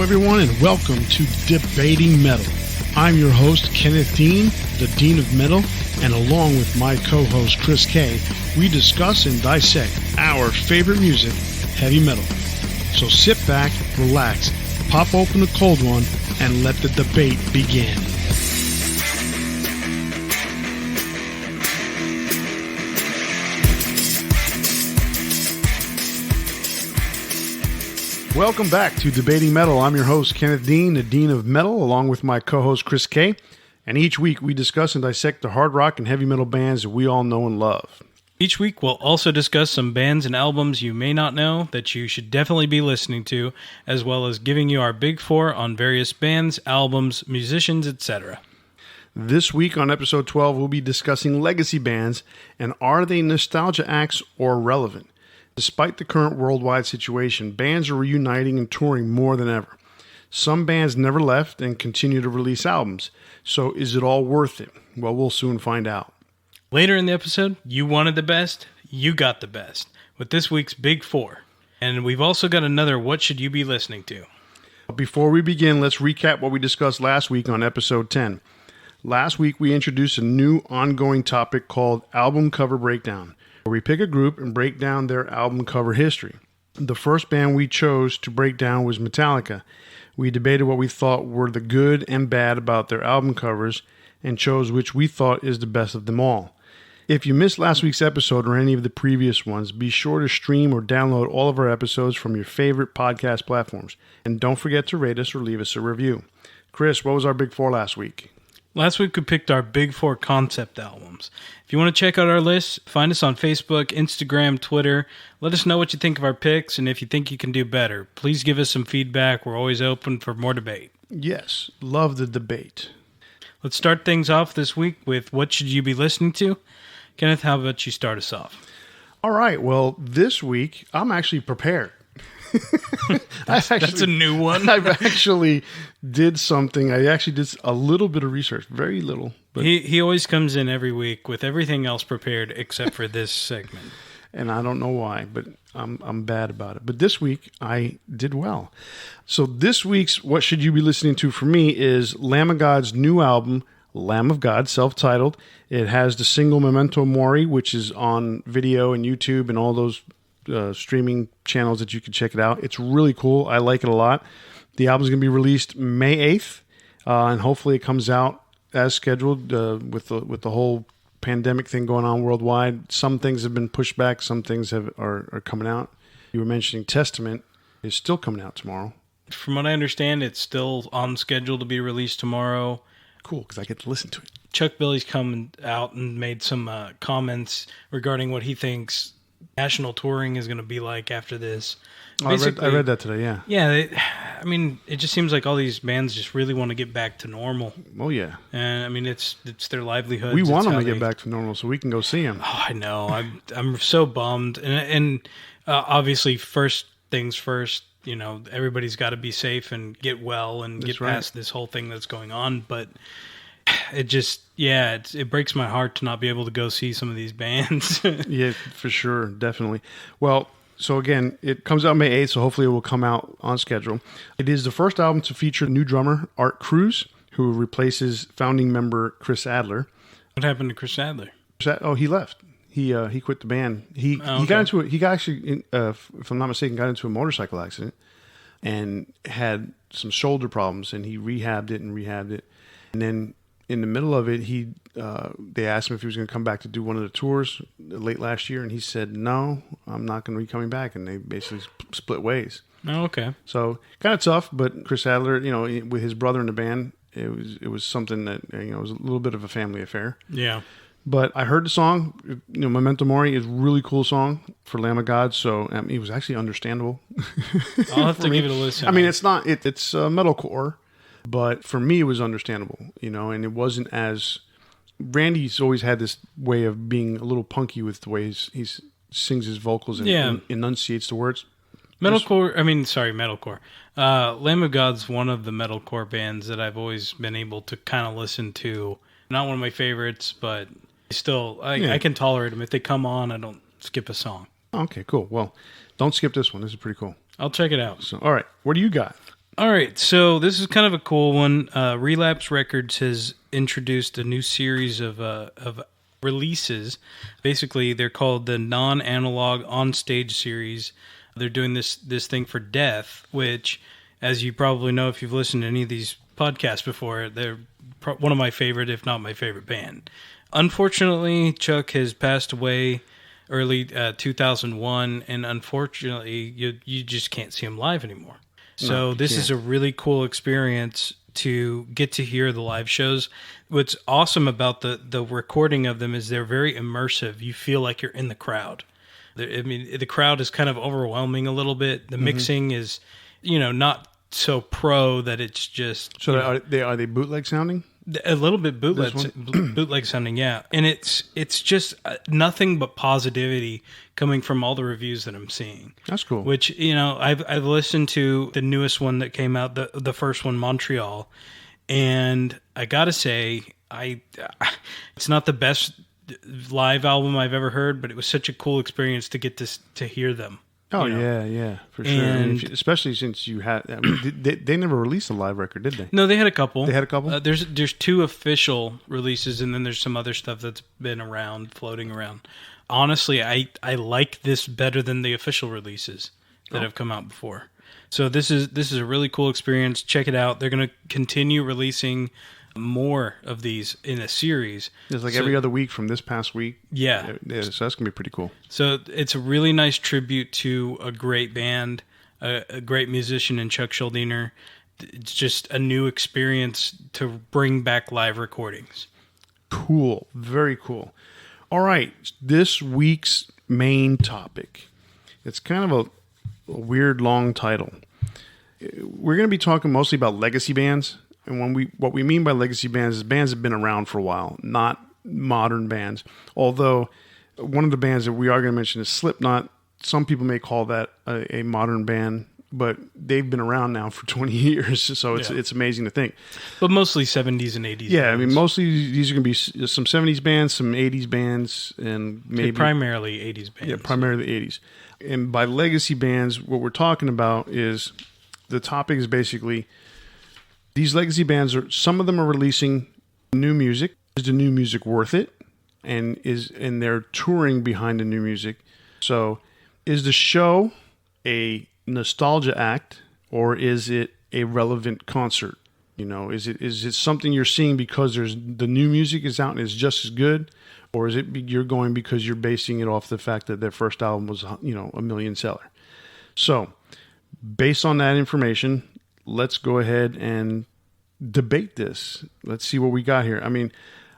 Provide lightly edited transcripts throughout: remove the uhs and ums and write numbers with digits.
everyone, and welcome to Debating Metal. I'm your host, Kenneth Dean, the Dean of Metal, and along with my co-host, Chris Kaye, we discuss and dissect our favorite music, heavy metal. So sit back, relax, pop open a cold one, and let the debate begin. Welcome back to Debating Metal. I'm your host, Kenneth Dean, the Dean of Metal, along with my co-host, Chris Kaye. And each week we discuss and dissect the hard rock and heavy metal bands that we all know and love. Each week we'll also discuss some bands and albums you may not know that you should definitely be listening to, as well as giving you our big four on various bands, albums, musicians, etc. This week on episode 12, we'll be discussing legacy bands and are they nostalgia acts or relevant? Despite the current worldwide situation, bands are reuniting and touring more than ever. Some bands never left and continue to release albums. So is it all worth it? Well, we'll soon find out. Later in the episode, you wanted the best, you got the best, with this week's Big Four. And we've also got another What Should You Be Listening To? Before we begin, let's recap what we discussed last week on episode 10. Last week, we introduced a new ongoing topic called Album Cover Breakdown, where we pick a group and break down their album cover history. The first band we chose to break down was Metallica. We debated what we thought were the good and bad about their album covers and chose which we thought is the best of them all. If you missed last week's episode or any of the previous ones, be sure to stream or download all of our episodes from your favorite podcast platforms. And don't forget to rate us or leave us a review. Chris, what was our Big Four last week? Last week we picked our Big Four concept albums. If you want to check out our list, find us on Facebook, Instagram, Twitter. Let us know what you think of our picks, and if you think you can do better, please give us some feedback. We're always open for more debate. Yes, love the debate. Let's start things off this week with What Should You Be Listening To? Kenneth, how about you start us off? All right, well, this week I'm actually prepared. That's a new one. I've actually did something. I actually did a little bit of research, very little. But he always comes in every week with everything else prepared except for this segment. And I don't know why, but I'm bad about it. But this week I did well. So this week's What Should You Be Listening To for me is Lamb of God's new album, Lamb of God, self-titled. It has the single Memento Mori, which is on video and YouTube and all those streaming channels that you can check it out. It's really cool. I like it a lot. The album's going to be released May 8th, and hopefully it comes out as scheduled with the whole pandemic thing going on worldwide. Some things have been pushed back. Some things are coming out. You were mentioning Testament is still coming out tomorrow. From what I understand, it's still on schedule to be released tomorrow. Cool, because I get to listen to it. Chuck Billy's come out and made some comments regarding what he thinks national touring is going to be like after this. I read that today, yeah. Yeah, it just seems like all these bands just really want to get back to normal. Oh, yeah. And, I mean, it's their livelihood. We want them to get back to normal so we can go see them. Oh, I know. I'm so bummed. And obviously, first things first, everybody's got to be safe and get well and get past this whole thing that's going on. But it just, it breaks my heart to not be able to go see some of these bands. Yeah, for sure. Definitely. Well, so again, it comes out May 8th, so hopefully it will come out on schedule. It is the first album to feature new drummer Art Cruz, who replaces founding member Chris Adler. What happened to Chris Adler? Oh, he left. He quit the band. He got into it. He got actually, if I'm not mistaken, got into a motorcycle accident and had some shoulder problems, and he rehabbed it. And then in the middle of it, they asked him if he was going to come back to do one of the tours late last year, and he said, no, I'm not going to be coming back, and they basically split ways. Oh, okay. So kind of tough, but Chris Adler, with his brother in the band, it was something that, it was a little bit of a family affair. Yeah. But I heard the song, Memento Mori is a really cool song for Lamb of God, so it was actually understandable. I'll have to give it a listen. I mean, it's metalcore. But for me, it was understandable, and it wasn't as... Randy's always had this way of being a little punky with the way he sings his vocals and enunciates the words. Metalcore. Lamb of God's one of the metalcore bands that I've always been able to kind of listen to. Not one of my favorites, but still, I can tolerate them. If they come on, I don't skip a song. Okay, cool. Well, don't skip this one. This is pretty cool. I'll check it out. So, all right, what do you got? All right, so this is kind of a cool one. Relapse Records has introduced a new series of releases. Basically, they're called the Non-Analog On-Stage series. They're doing this thing for Death, which, as you probably know if you've listened to any of these podcasts before, they're one of my favorite, if not my favorite band. Unfortunately, Chuck has passed away early 2001, and unfortunately, you just can't see him live anymore. So this is a really cool experience to get to hear the live shows. What's awesome about the recording of them is they're very immersive. You feel like you're in the crowd. I mean, the crowd is kind of overwhelming a little bit. The mixing is, not so pro that it's just... So are they bootleg sounding? A little bit bootleg sounding, yeah. And it's just nothing but positivity coming from all the reviews that I'm seeing. That's cool. Which, I've listened to the newest one that came out, the first one, Montreal, and I gotta say, it's not the best live album I've ever heard, but it was such a cool experience to get to hear them. Oh, yeah, for sure. And especially since you had... I mean, they never released a live record, did they? No, they had a couple. They had a couple? There's 2 official releases, and then there's some other stuff that's been floating around. Honestly, I like this better than the official releases that have come out before. So this is a really cool experience. Check it out. They're going to continue releasing more of these in a series. It's like every other week from this past week. Yeah. So that's going to be pretty cool. So it's a really nice tribute to a great band, a great musician in Chuck Schuldiner. It's just a new experience to bring back live recordings. Cool. Very cool. All right. This week's main topic. It's kind of a weird long title. We're going to be talking mostly about legacy bands. And what we mean by legacy bands is bands that have been around for a while, not modern bands. Although one of the bands that we are going to mention is Slipknot. Some people may call that a modern band, but they've been around now for 20 years, so it's amazing to think. But mostly 70s and 80s Yeah, bands. I mean, mostly these are going to be some 70s bands, some 80s bands, and maybe... primarily 80s bands. Yeah, primarily 80s. And by legacy bands, what we're talking about is... The topic is basically... These legacy bands some of them are releasing new music. Is the new music worth it? And they're touring behind the new music. So is the show a nostalgia act or is it a relevant concert? Is it something you're seeing because the new music is out and it's just as good? Or is it you're going because you're basing it off the fact that their first album was, a million seller? So based on that information, let's go ahead and debate this. Let's see what we got here. I mean,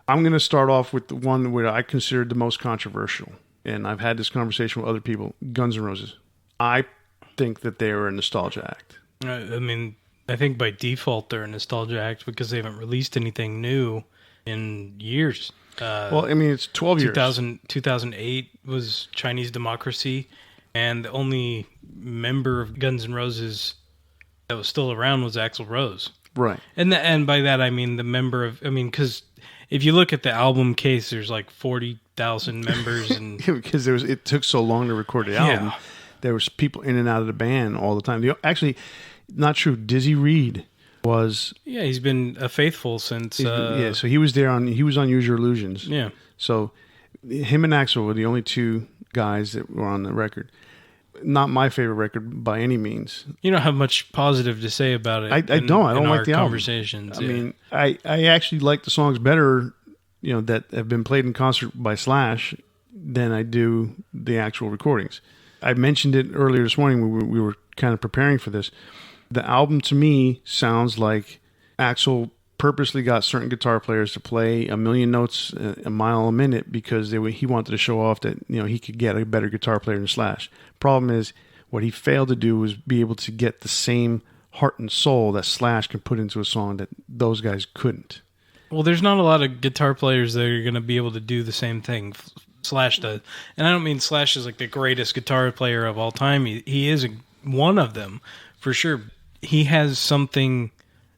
I'm going to start off with the one where I considered the most controversial. And I've had this conversation with other people. Guns N' Roses. I think that they are a nostalgia act. I mean, I think by default they're a nostalgia act because they haven't released anything new in years. Well, I mean, it's 12 years. 2008 was Chinese Democracy. And the only member of Guns N' Roses that was still around was Axl Rose. Right. And by that I mean because if you look at the album case, there's like 40,000 members, and because it took so long to record the album. Yeah. There was people in and out of the band all the time. Actually, not true. Dizzy Reed was. Yeah, he's been a faithful since. So he was there he was on Use Your Illusions. Yeah. So him and Axl were the only 2 guys that were on the record. Not my favorite record by any means. You don't have much positive to say about it. I don't like the conversations. Album. I mean, I actually like the songs better, that have been played in concert by Slash than I do the actual recordings. I mentioned it earlier this morning when we were kind of preparing for this. The album to me sounds like Axl purposely got certain guitar players to play a million notes a mile a minute because he wanted to show off that he could get a better guitar player than Slash. Problem is, what he failed to do was be able to get the same heart and soul that Slash can put into a song that those guys couldn't. Well, there's not a lot of guitar players that are going to be able to do the same thing Slash does. And I don't mean Slash is like the greatest guitar player of all time. He is one of them, for sure. He has something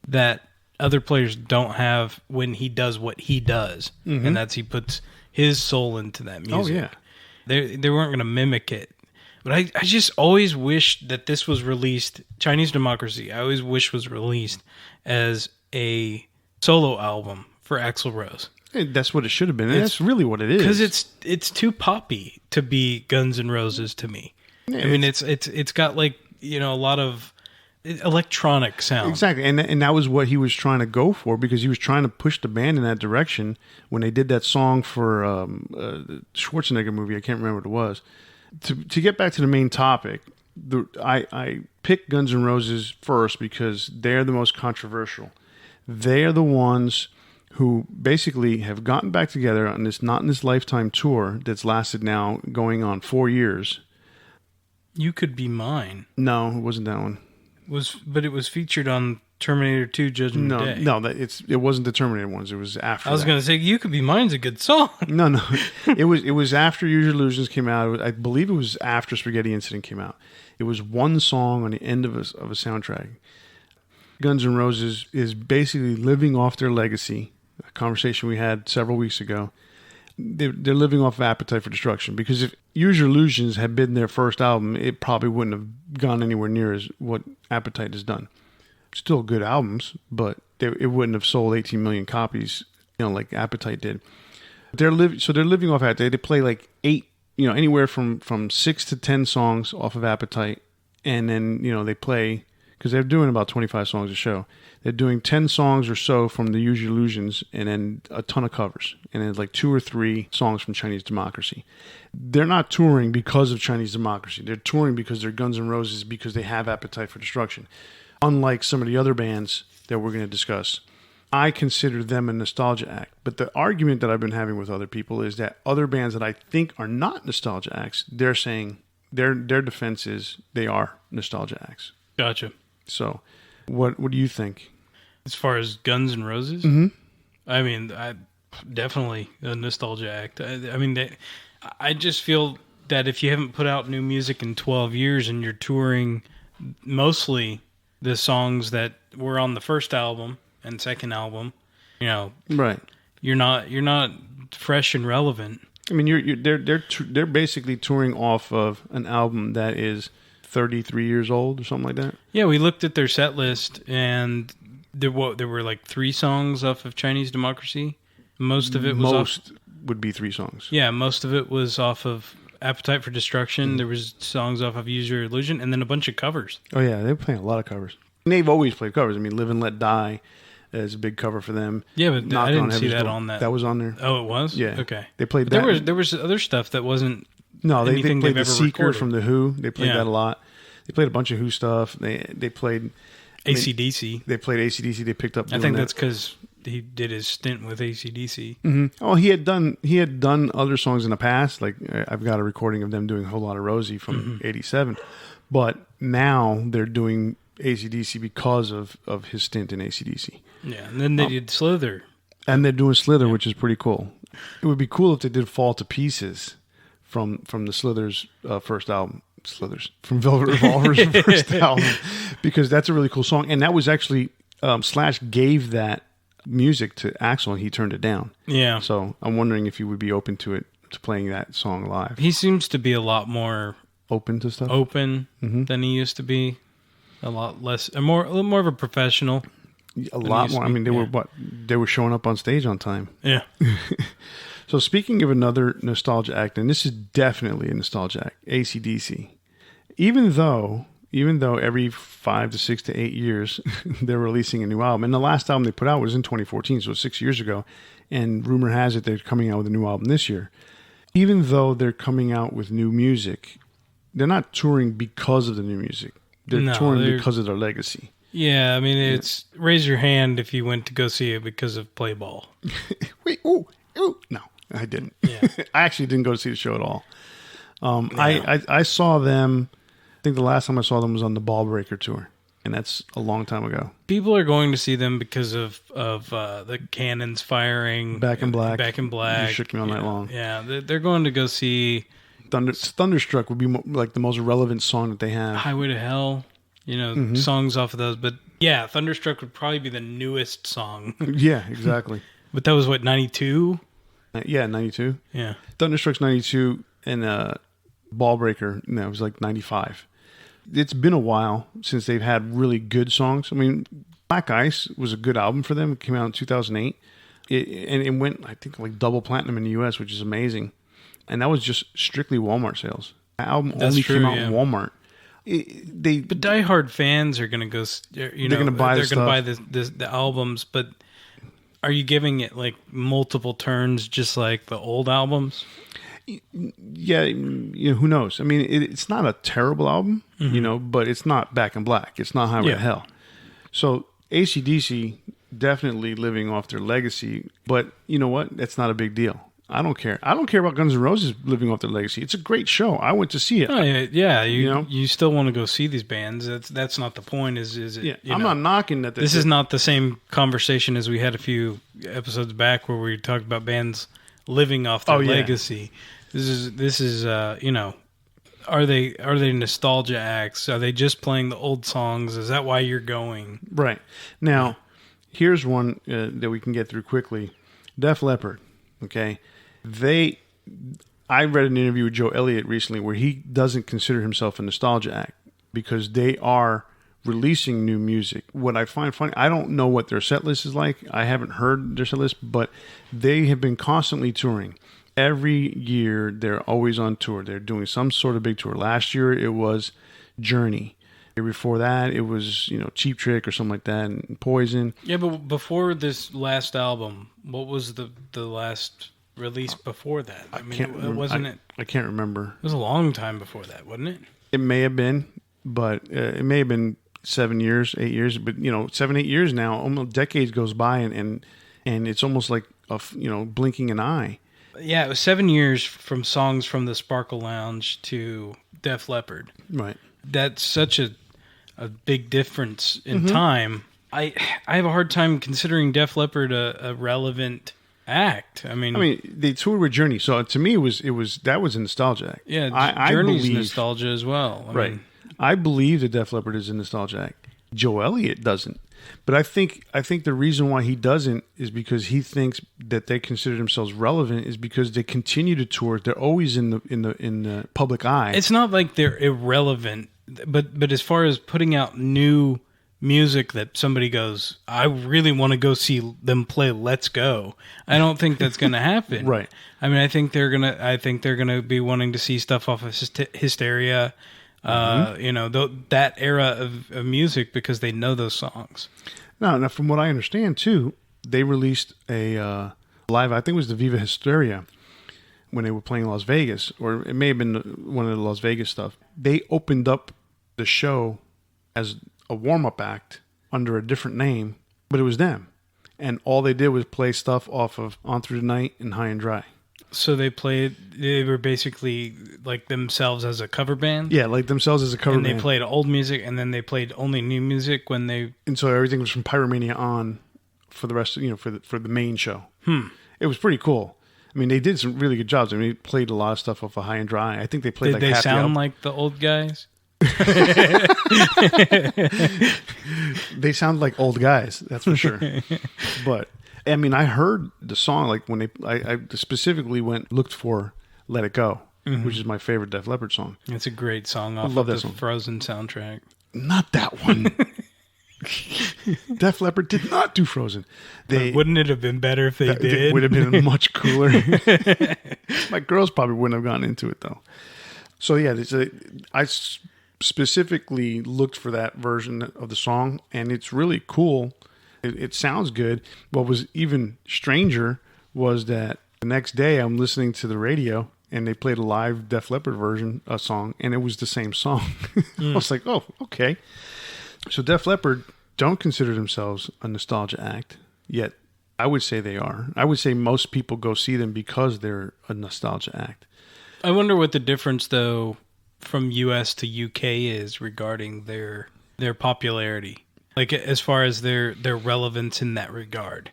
that other players don't have when he does what he does. And that's he puts his soul into that music. Oh, yeah. They weren't going to mimic it. But I just always wished that this was released, Chinese Democracy, I always wish was released as a solo album for Axl Rose. Hey, that's what it should have been. That's really what it is. Because it's too poppy to be Guns N' Roses to me. Yeah, I mean, it's got like, a lot of electronic sound. Exactly. And that was what he was trying to go for, because he was trying to push the band in that direction when they did that song for the Schwarzenegger movie. I can't remember what it was. To get back to the main topic, I picked Guns N' Roses first because they're the most controversial. They are the ones who basically have gotten back together on this Not in This Lifetime tour that's lasted now going on 4 years. You Could Be Mine. No, it wasn't that one. But it was featured on Terminator 2 Judgment Day. No, it wasn't the Terminator ones. It was after. I was going to say You Could Be Mine's a good song. No, it was after Use Your Illusions came out. I believe it was after Spaghetti Incident came out. It was one song on the end of a soundtrack. Guns N' Roses is basically living off their legacy. A conversation we had several weeks ago. They're living off of Appetite for Destruction, because if Use Your Illusions had been their first album, it probably wouldn't have gone anywhere near as what Appetite has done. Still good albums, but it wouldn't have sold 18 million copies, like Appetite did. They're living off Appetite. They play like 8, anywhere from 6 to 10 songs off of Appetite, and then they play, because they're doing about 25 songs a show. They're doing 10 songs or so from the Use Your Illusions, and then a ton of covers, and then like 2 or 3 songs from Chinese Democracy. They're not touring because of Chinese Democracy. They're touring because they're Guns N' Roses, because they have Appetite for Destruction. Unlike some of the other bands that we're going to discuss, I consider them a nostalgia act. But the argument that I've been having with other people is that other bands that I think are not nostalgia acts, they're saying their defense is they are nostalgia acts. Gotcha. So, what do you think? As far as Guns N' Roses? Mm-hmm. I mean, definitely a nostalgia act. I just feel that if you haven't put out new music in 12 years and you're touring mostly the songs that were on the first album and second album, right? You're not fresh and relevant. I mean, they're basically touring off of an album that is 33 years old or something like that. Yeah, we looked at their set list, and there were like 3 songs off of Chinese Democracy. Most of it would be 3 songs. Yeah, most of it was off of Appetite for Destruction. Mm-hmm. There was songs off of Use Your Illusion, and then a bunch of covers. Oh yeah, they were playing a lot of covers. And they've always played covers. I mean, Live and Let Die is a big cover for them. Yeah, but I didn't see that on that. That was on there. Oh, it was? Yeah. Okay. They played that. There was other stuff that wasn't. No, they played The Seeker recorded. from The Who. They played that a lot. They played a bunch of Who stuff. They played AC/DC. They played AC/DC. They picked up. I think that's because he did his stint with AC/DC. Mm-hmm. Oh, he had done other songs in the past. Like I've got a recording of them doing a Whole Lot of Rosie from '87, but now they're doing AC/DC because of his stint in AC/DC. Yeah, and then they did Slither. And they're doing Slither, which is pretty cool. It would be cool if they did Fall to Pieces from the Slither's first album. From Velvet Revolver's first album, because that's a really cool song. And that was actually Slash gave that music to Axl, and he turned it down. Yeah. So I'm wondering if you would be open to playing that song live. He seems to be a lot more open to stuff. Than he used to be. A lot less, a little more of a professional. A lot more. I mean, they were showing up on stage on time. Yeah. So speaking of another nostalgia act, and this is definitely a nostalgia act, AC/DC. Even though every 5 to 6 to 8 years they're releasing a new album, and the last album they put out was in 2014, so 6 years ago, and rumor has it they're coming out with a new album this year. Even though they're coming out with new music, they're not touring because of the new music. They're touring because of their legacy. Yeah, I mean, it's raise your hand if you went to go see it because of Play Ball. Wait, ooh, no. I didn't. Yeah. I actually didn't go to see the show at all. I saw them. I think the last time I saw them was on the Ball Breaker tour, and that's a long time ago. People are going to see them because of the cannons firing. Back in Black. You shook me all night long. Yeah, they're going to go see Thunderstruck would be like the most relevant song that they have. Highway to Hell. Songs off of those, but yeah, Thunderstruck would probably be the newest song. Yeah, exactly. But that was what, 92? Yeah, 92. Yeah. Thunderstruck's 92, and Ballbreaker, it was like 95. It's been a while since they've had really good songs. I mean, Black Ice was a good album for them. It came out in 2008. And it went, I think, like double platinum in the U.S., which is amazing. And that was just strictly Walmart sales. The album only came out in Walmart. But diehard fans are going to go, they're going to buy the albums, but are you giving it like multiple turns just like the old albums? Yeah, who knows? I mean, it's not a terrible album, but it's not Back in Black. It's not Highway to Hell. So AC/DC definitely living off their legacy, but you know what? That's not a big deal. I don't care. I don't care about Guns N' Roses living off their legacy. It's a great show. I went to see it. Oh yeah. You still want to go see these bands. That's not the point. Is it? Yeah, I'm not knocking that. This is not the same conversation as we had a few episodes back where we talked about bands living off their legacy. This is are they nostalgia acts? Are they just playing the old songs? Is that why you're going? Right. Now, here's one that we can get through quickly. Def Leppard. Okay. I read an interview with Joe Elliott recently where he doesn't consider himself a nostalgia act because they are releasing new music. What I find funny, I don't know what their set list is like. I haven't heard their set list, but they have been constantly touring. Every year, they're always on tour. They're doing some sort of big tour. Last year, it was Journey. The year before that, it was, Cheap Trick or something like that, and Poison. Yeah, but before this last album, what was the last release before that? I can't remember. It was a long time before that, wasn't it? It may have been, but it may have been 7 years, 8 years. But 7, 8 years now, almost decades goes by, and it's almost like blinking an eye. Yeah, it was 7 years from songs from the Sparkle Lounge to Def Leppard. Right. That's such a big difference in time. I have a hard time considering Def Leppard a relevant act. I mean, they toured with Journey, so to me, that was a nostalgia act. Yeah, Journey's nostalgia as well. I believe that Def Leppard is a nostalgia act. Joe Elliott doesn't, but I think the reason why he doesn't is because he thinks that they consider themselves relevant is because they continue to tour. They're always in the public eye. It's not like they're irrelevant, but as far as putting out new music that somebody goes, I really want to go see them play Let's Go. I don't think that's going to happen. Right. I mean, I think they're gonna be wanting to see stuff off of Hysteria. That era of music because they know those songs. Now, from what I understand too, they released a live. I think it was the Viva Hysteria when they were playing Las Vegas, or it may have been one of the Las Vegas stuff. They opened up the show as a warm-up act under a different name, but it was them, and all they did was play stuff off of On Through the Night and High and Dry. So they were basically like themselves as a cover band? Yeah, like themselves as a cover band. And they played old music, and then they played only new music when they... And so everything was from Pyromania on for the rest of, for the main show. It was pretty cool. I mean, they did some really good jobs. I mean, they played a lot of stuff off of High and Dry. I think they played Did they sound like the old guys? They sound like old guys, that's for sure. But... I mean, I heard the song like when I specifically looked for "Let It Go," which is my favorite Def Leppard song. It's a great song off of the Frozen soundtrack. Not that one. Def Leppard did not do Frozen. Wouldn't it have been better if they did? It would have been much cooler. My girls probably wouldn't have gotten into it though. So yeah, I specifically looked for that version of the song, and it's really cool. It sounds good. What was even stranger was that the next day I'm listening to the radio and they played a live Def Leppard version of a song, and it was the same song. I was like, oh, okay. So Def Leppard don't consider themselves a nostalgia act, yet I would say they are. I would say most people go see them because they're a nostalgia act. I wonder what the difference, though, from US to UK is regarding their popularity. Like, as far as their relevance in that regard.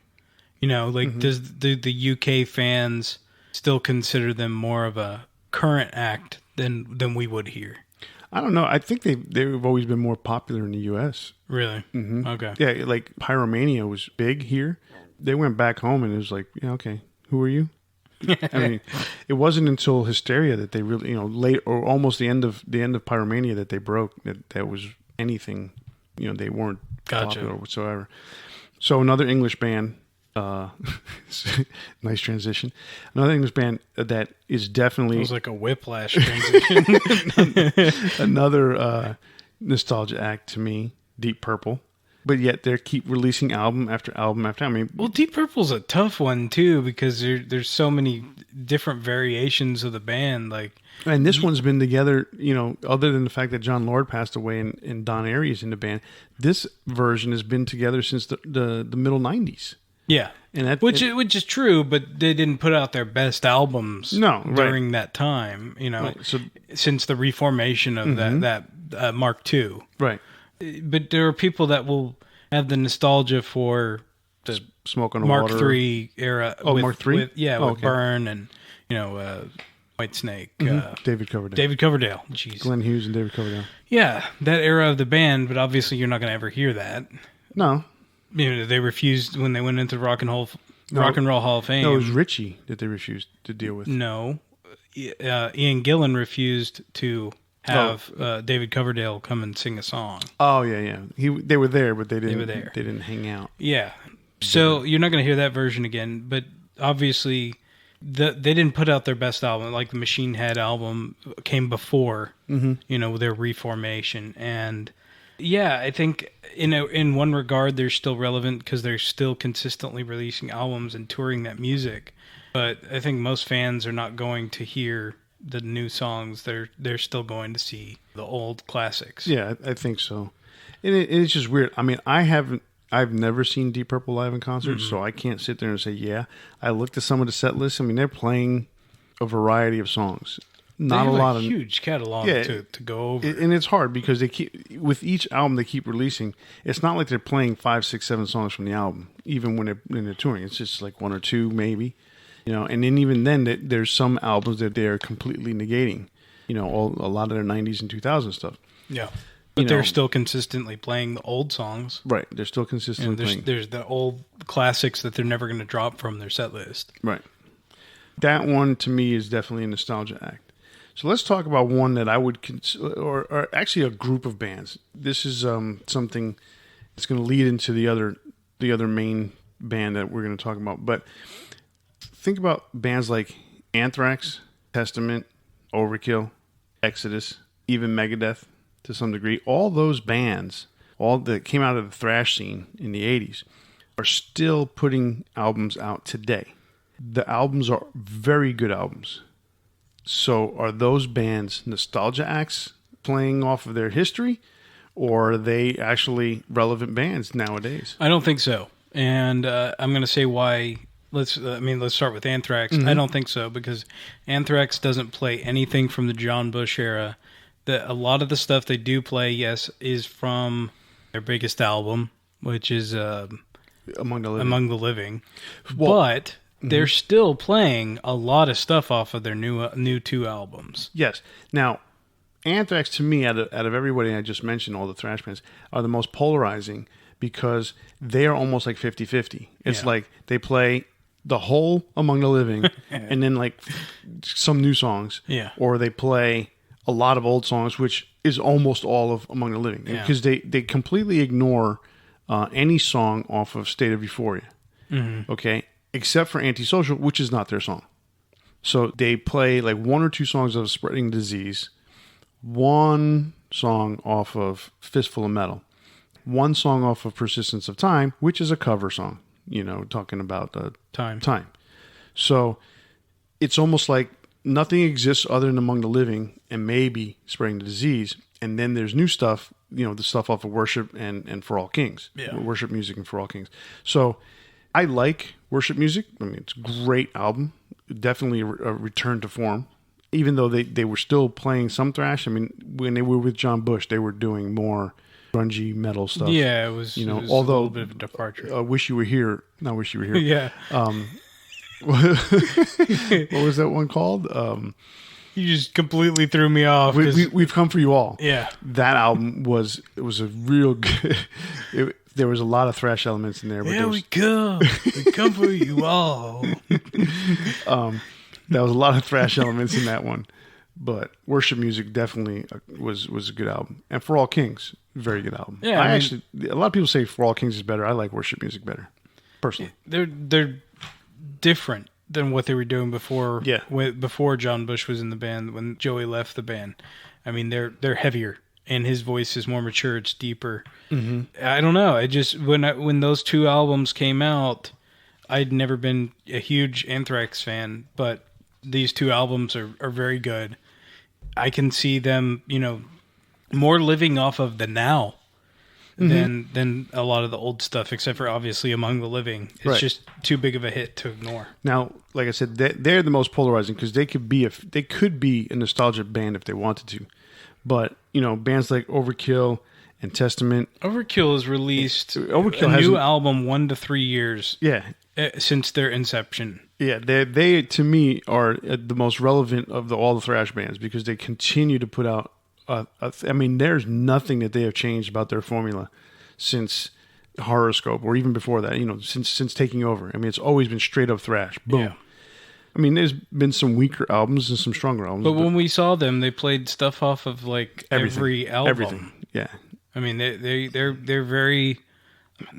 Does the UK fans still consider them more of a current act than we would here? I don't know. I think they've always been more popular in the US. Really? Mm-hmm. Okay. Yeah, like Pyromania was big here. They went back home and it was like, yeah, okay, who are you? I mean, it wasn't until Hysteria that they really, late or almost the end of Pyromania that they broke that was anything. They weren't popular whatsoever. So another English band, nice transition. Another English band that is definitely... It was like a whiplash transition. Another nostalgia act to me, Deep Purple. But yet they keep releasing album after album after album. I mean, well, Deep Purple's a tough one, too, because there's so many different variations of the band. And this one's been together, other than the fact that John Lord passed away and Don Airey's in the band, this version has been together since the middle 90s. Yeah, and which is true, but they didn't put out their best albums during that time, so, since the reformation of that Mark II. Right. But there are people that will have the nostalgia for the Smoke on the Mark Water. III era. Oh, Mark III? With Burn and, White Snake. David Coverdale. David Coverdale. Jeez. Glenn Hughes and David Coverdale. Yeah, that era of the band, but obviously you're not going to ever hear that. No. They refused when they went into Rock and Roll Hall of Fame. No, it was Richie that they refused to deal with. No. Ian Gillan refused to have David Coverdale come and sing a song. Oh, yeah. They were there, but they didn't hang out. Yeah. So you're not going to hear that version again, but obviously they didn't put out their best album. Like the Machine Head album came before, their reformation. And yeah, I think in one regard they're still relevant because they're still consistently releasing albums and touring that music. But I think most fans are not going to hear the new songs. They're still going to see the old classics. Yeah, I think so. And it's just weird. I mean, I've never seen Deep Purple live in concert, so I can't sit there and say, yeah. I looked at some of the set lists. I mean, they're playing a variety of songs. Not a lot of huge catalog to go over. And it's hard because they keep, with each album they keep releasing, it's not like they're playing 5, 6, 7 songs from the album, even when they're touring. It's just like 1 or 2 maybe. And then even then, there's some albums that they're completely negating. A lot of their 90s and 2000s stuff. Yeah, but they're still consistently playing the old songs. Right, they're still consistently playing. There's the old classics that they're never going to drop from their set list. Right. That one, to me, is definitely a nostalgia act. So let's talk about one that I would consider, or actually a group of bands. This is something that's going to lead into the other main band that we're going to talk about. But think about bands like Anthrax, Testament, Overkill, Exodus, even Megadeth to some degree. All those bands, all that came out of the thrash scene in the 80s, are still putting albums out today. The albums are very good albums. So are those bands nostalgia acts playing off of their history, or are they actually relevant bands nowadays? I don't think so. And I'm going to say why. Let's start with Anthrax. I don't think so, because Anthrax doesn't play anything from the John Bush era. A lot of the stuff they do play, yes, is from their biggest album, which is Among the Living. Well, but they're still playing a lot of stuff off of their new 2 albums. Yes. Now, Anthrax, to me, out of everybody I just mentioned, all the thrash bands, are the most polarizing because they are almost like 50-50. It's like they play the whole Among the Living and then like some new songs. Yeah. Or they play a lot of old songs, which is almost all of Among the Living. Because they completely ignore any song off of State of Euphoria. Mm-hmm. Okay? Except for Antisocial, which is not their song. So they play like 1 or 2 songs of Spreading Disease, 1 song off of Fistful of Metal, 1 song off of Persistence of Time, which is a cover song, talking about time. So it's almost like nothing exists other than Among the Living and maybe Spreading the Disease. And then there's new stuff, the stuff off of Worship and For All Kings. Yeah. Worship Music and For All Kings. So I like Worship Music. I mean, it's a great album. Definitely a return to form. Even though they were still playing some thrash. I mean, when they were with John Bush, they were doing more grungy metal stuff. Yeah, it was although a little bit of a departure. Wish You Were Here. Not Wish You Were Here. Yeah. What was that one called? You just completely threw me off. We've Come For You All. Yeah. That album was a real good... there was a lot of thrash elements in there. But we come for you all. There was a lot of thrash elements in that one. But Worship Music definitely was a good album. And For All Kings, very good album. Yeah, actually, a lot of people say For All Kings is better. I like Worship Music better, personally. They're different than what they were doing before. Yeah. Before John Bush was in the band, when Joey left the band. I mean, they're heavier, and his voice is more mature. It's deeper. Mm-hmm. I don't know. I just when those two albums came out, I'd never been a huge Anthrax fan, but these two albums are very good. I can see them, more living off of the now than a lot of the old stuff, except for obviously Among the Living. It's just too big of a hit to ignore. Now, like I said, they're the most polarizing because they could be a nostalgia band if they wanted to, but bands like Overkill and Testament. Overkill has released a new album 1 to 3 years. Yeah. Since their inception. Yeah, they to me are the most relevant of all the thrash bands because they continue to put out. There's nothing that they have changed about their formula since Horoscope or even before that. Since taking over. It's always been straight up thrash. Boom. Yeah. There's been some weaker albums and some stronger albums. But when we saw them, they played stuff off of every album. Everything. Yeah. They're very.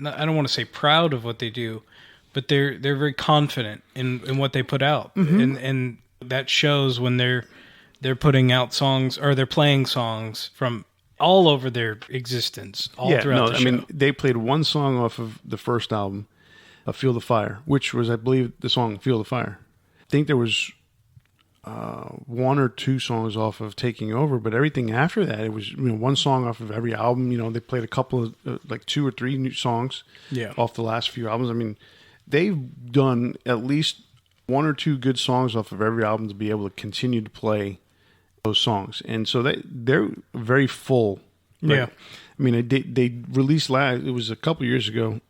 I don't want to say proud of what they do. But they're very confident in what they put out, and that shows when they're putting out songs or they're playing songs from all over their existence, throughout the show. They played one song off of the first album, "Feel the Fire," which was, I believe, the song "Feel the Fire." I think there was 1 or 2 songs off of Taking Over, but everything after that, it was one song off of every album. They played a couple of 2 or 3 new songs off the last few albums. They've done at least 1 or 2 good songs off of every album to be able to continue to play those songs. And so they're very full. Right? Yeah. They released it was a couple years ago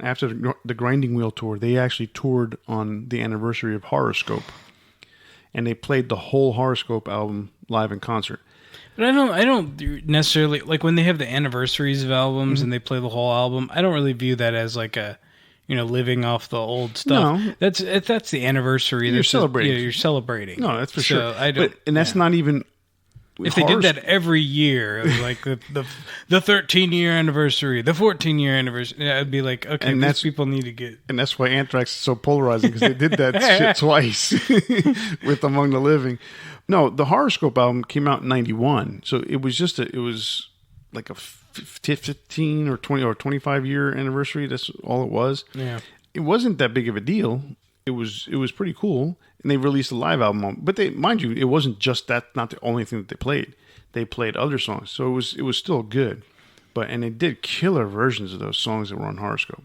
after the Grinding Wheel tour. They actually toured on the anniversary of Horoscope. And they played the whole Horoscope album live in concert. But I don't necessarily, when they have the anniversaries of albums and they play the whole album, I don't really view that as living off the old stuff. No. That's the anniversary. You're celebrating. You're celebrating. No, that's for sure. That's not even. If they did that every year, like the 13-year anniversary, the 14-year anniversary, I'd be like, okay, and these people need to get. And that's why Anthrax is so polarizing because they did that shit twice with Among the Living. No, the Horoscope album came out in '91, so it was like a 15 or 20 or 25 year anniversary. That's all it was. Yeah, it wasn't that big of a deal. It was pretty cool, and they released a live album. But mind you, it wasn't just that. Not the only thing that they played. They played other songs, so it was still good. And they did killer versions of those songs that were on Horoscope.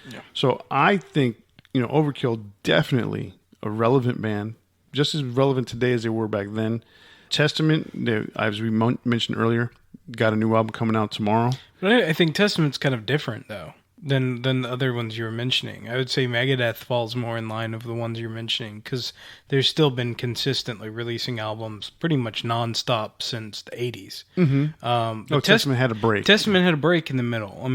Yeah. So I think Overkill, definitely a relevant band, just as relevant today as they were back then. Testament, as we mentioned earlier, got a new album coming out tomorrow. But I think Testament's kind of different, though, than the other ones you were mentioning. I would say Megadeth falls more in line of the ones you're mentioning, because they've still been consistently releasing albums pretty much nonstop since the 80s. Mm-hmm. Testament had a break. Testament had a break in the middle.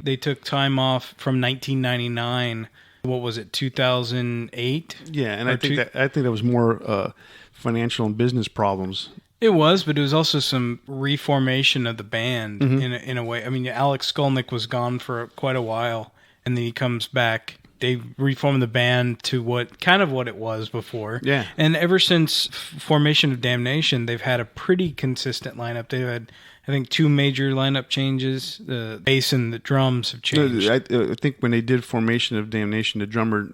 They took time off from 1999. What was it, 2008? Yeah, and I think that was more financial and business problems. It was, but it was also some reformation of the band in a way. Alex Skolnick was gone for quite a while, and then he comes back. They reformed the band to what it was before. Yeah. And ever since formation of Damnation, they've had a pretty consistent lineup. They've had, I think, 2 major lineup changes. The bass and the drums have changed. I think when they did formation of Damnation, the drummer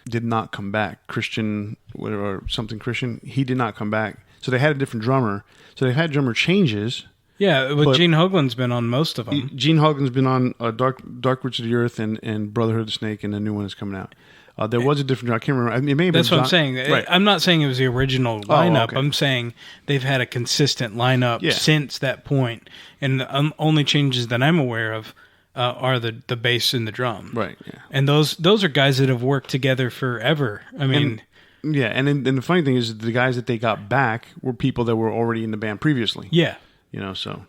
did not come back. Christian, whatever, something Christian, he did not come back. So they had a different drummer. So they've had drummer changes. Yeah, but Gene Hoglan's been on most of them. Gene Hoglan's been on Dark Roots of the Earth and Brotherhood of the Snake, and the new one is coming out. There was a different drummer. I can't remember. It may have That's been what I'm saying. Right. I'm not saying it was the original lineup. Oh, okay. I'm saying they've had a consistent lineup since that point. And the only changes that I'm aware of are the bass and the drum. Right, yeah. And those are guys that have worked together forever. And the funny thing is, the guys that they got back were people that were already in the band previously. Yeah,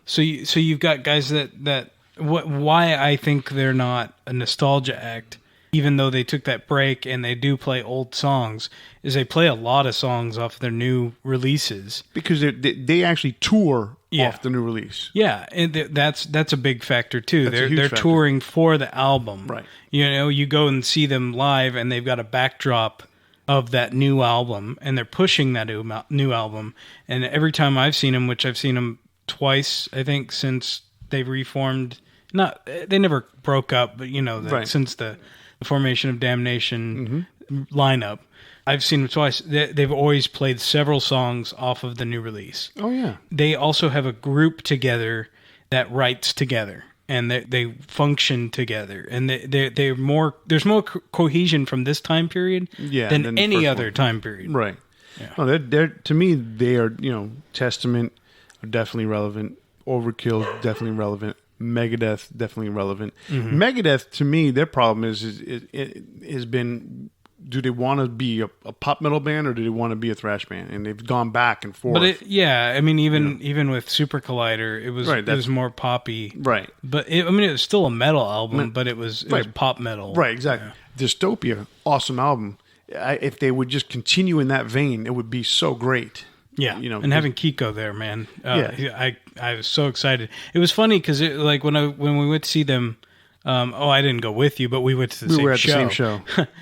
So you've got guys that why I think they're not a nostalgia act, even though they took that break and they do play old songs, is they play a lot of songs off their new releases. Because they actually tour off the new release. Yeah, and that's a big factor too. They're factor. touring for the album. Right. You know, you go and see them live and they've got a backdrop of that new album and they're pushing that new album. And every time I've seen them, which I've seen them twice, I think, since they've reformed. They never broke up, but since the formation of Damnation lineup, I've seen them twice. They've always played several songs off of the new release. Oh yeah. They also have a group together that writes together, and they function together, and they're more. There's more cohesion from this time period than any other time period. Right. Yeah. No, they're to me they are Testament are definitely relevant. Overkill definitely relevant. Megadeth definitely relevant. Megadeth to me, their problem is it has been, do they want to be a pop metal band or do they want to be a thrash band? And they've gone back and forth. But even with Super Collider, it was more poppy. Right. But it was still a metal album, but it was pop metal. Right. Exactly. Yeah. Dystopia, awesome album. If they would just continue in that vein, it would be so great. Yeah, and having Kiko there, man, I was so excited. It was funny because when we went to see them, I didn't go with you, but we went to the same show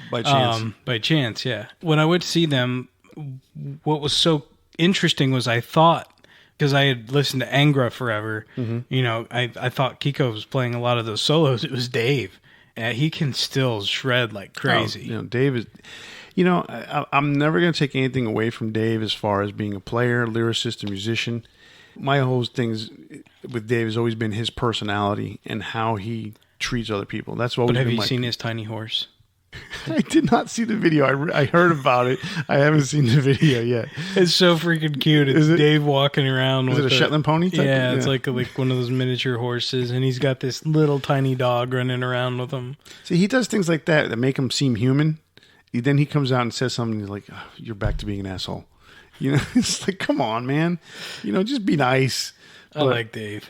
by chance. By chance, yeah. When I went to see them, what was so interesting was I thought, because I had listened to Angra forever, I thought Kiko was playing a lot of those solos. It was Dave. He can still shred like crazy. Dave is. I'm never going to take anything away from Dave as far as being a player, lyricist, and musician. My whole thing with Dave has always been his personality and how he treats other people. That's what. But have you seen his tiny horse? I did not see the video. I heard about it. I haven't seen the video yet. It's so freaking cute. It's Dave walking around. Is it a Shetland pony? Yeah, it's like one of those miniature horses, and he's got this little tiny dog running around with him. See, he does things like that make him seem human. Then he comes out and says something. He's like, "You're back to being an asshole." It's like, come on, man. Just be nice. I like Dave.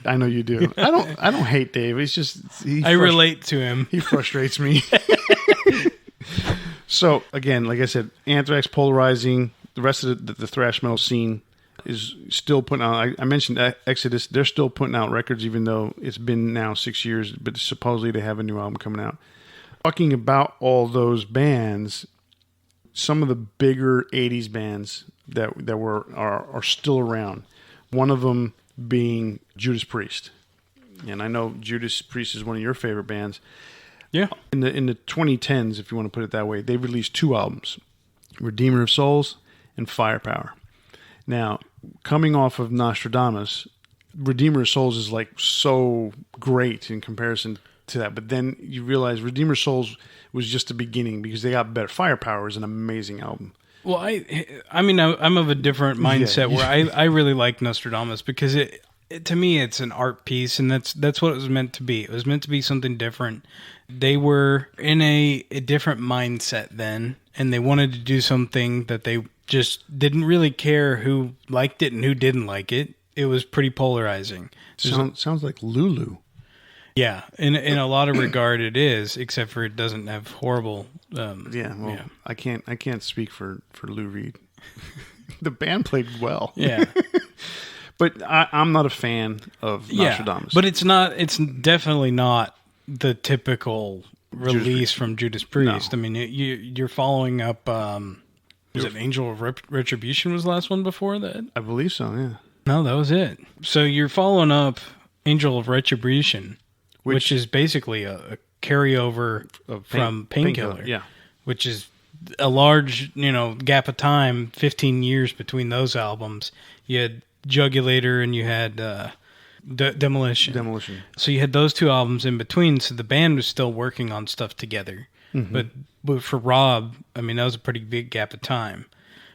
I know you do. I don't hate Dave. It's just I relate to him. He frustrates me. So again, like I said, Anthrax polarizing. The rest of the thrash metal scene is still putting out. I mentioned Exodus. They're still putting out records, even though it's been now 6 years. But supposedly they have a new album coming out. Talking about all those bands, some of the bigger 80s bands that are still around. One of them being Judas Priest. And I know Judas Priest is one of your favorite bands. Yeah. In the 2010s, if you want to put it that way, they released 2 albums, Redeemer of Souls and Firepower. Now, coming off of Nostradamus, Redeemer of Souls is like so great in comparison to that, but then you realize Redeemer Souls was just the beginning because they got better. Firepower is an amazing album. Well, I'm of a different mindset where I really like Nostradamus because it to me it's an art piece, and that's what it was meant to be. It was meant to be something different. They were in a different mindset then, and they wanted to do something that they just didn't really care who liked it and who didn't like it. It was pretty polarizing. Sounds like Lulu. Yeah, in a lot of regard it is, except for it doesn't have horrible. I can't speak for Lou Reed. The band played well. Yeah, but I'm not a fan of Nostradamus. But it's not. It's definitely not the typical release from Judas Priest. No. I mean, you're following up. Was it Angel of Retribution? Was the last one before that? I believe so. Yeah. No, that was it. So you're following up Angel of Retribution. Which is basically a carryover from Painkiller. Yeah. Which is a large, gap of time, 15 years between those albums. You had Jugulator and you had Demolition. So you had those 2 albums in between, so the band was still working on stuff together. Mm-hmm. But for Rob, that was a pretty big gap of time.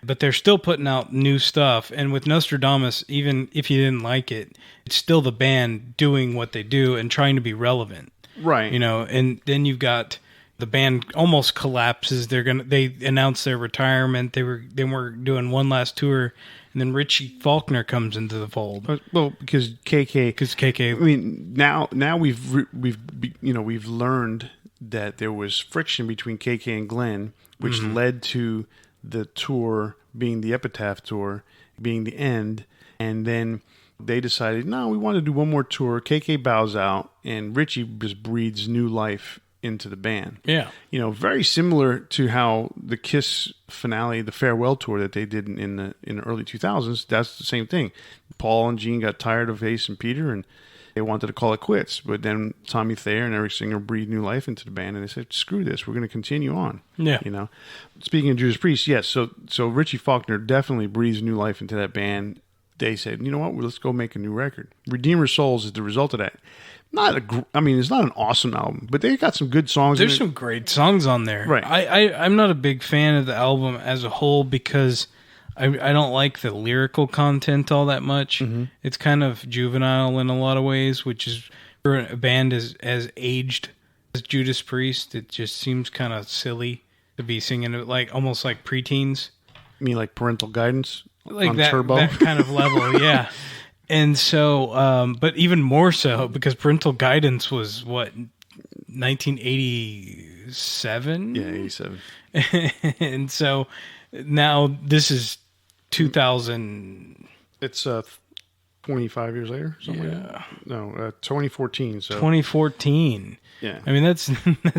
But they're still putting out new stuff. And with Nostradamus, even if you didn't like it, it's still the band doing what they do and trying to be relevant. Right. And then you've got the band almost collapses. They announced their retirement. They were doing one last tour, and then Richie Faulkner comes into the fold. Well, because KK. I mean, now we've learned that there was friction between KK and Glenn, which led to the tour being the Epitaph tour, being the end, and then they decided, no, we want to do one more tour. KK bows out, and Richie just breathes new life into the band. Yeah. Very similar to how the Kiss finale, the farewell tour that they did in the early 2000s, that's the same thing. Paul and Gene got tired of Ace and Peter, and they wanted to call it quits. But then Tommy Thayer and Eric Singer breathed new life into the band, and they said, screw this, we're going to continue on. Yeah. Speaking of Judas Priest, yes, so Richie Faulkner definitely breathes new life into that band. They said, you know what, let's go make a new record. Redeemer Souls is the result of that. It's not an awesome album, but they got some good songs. There's some great songs on there. Right. I'm not a big fan of the album as a whole because I don't like the lyrical content all that much. Mm-hmm. It's kind of juvenile in a lot of ways, which is for a band as aged as Judas Priest, it just seems kind of silly to be singing it almost like preteens. You mean like Parental Guidance? Like on that, Turbo? that kind of level, yeah. And so, but even more so, because Parental Guidance was, 1987? Yeah, 87. And so, now this is 2000... It's 25 years later? Something like that? No, 2014. So 2014. Yeah. I mean, that's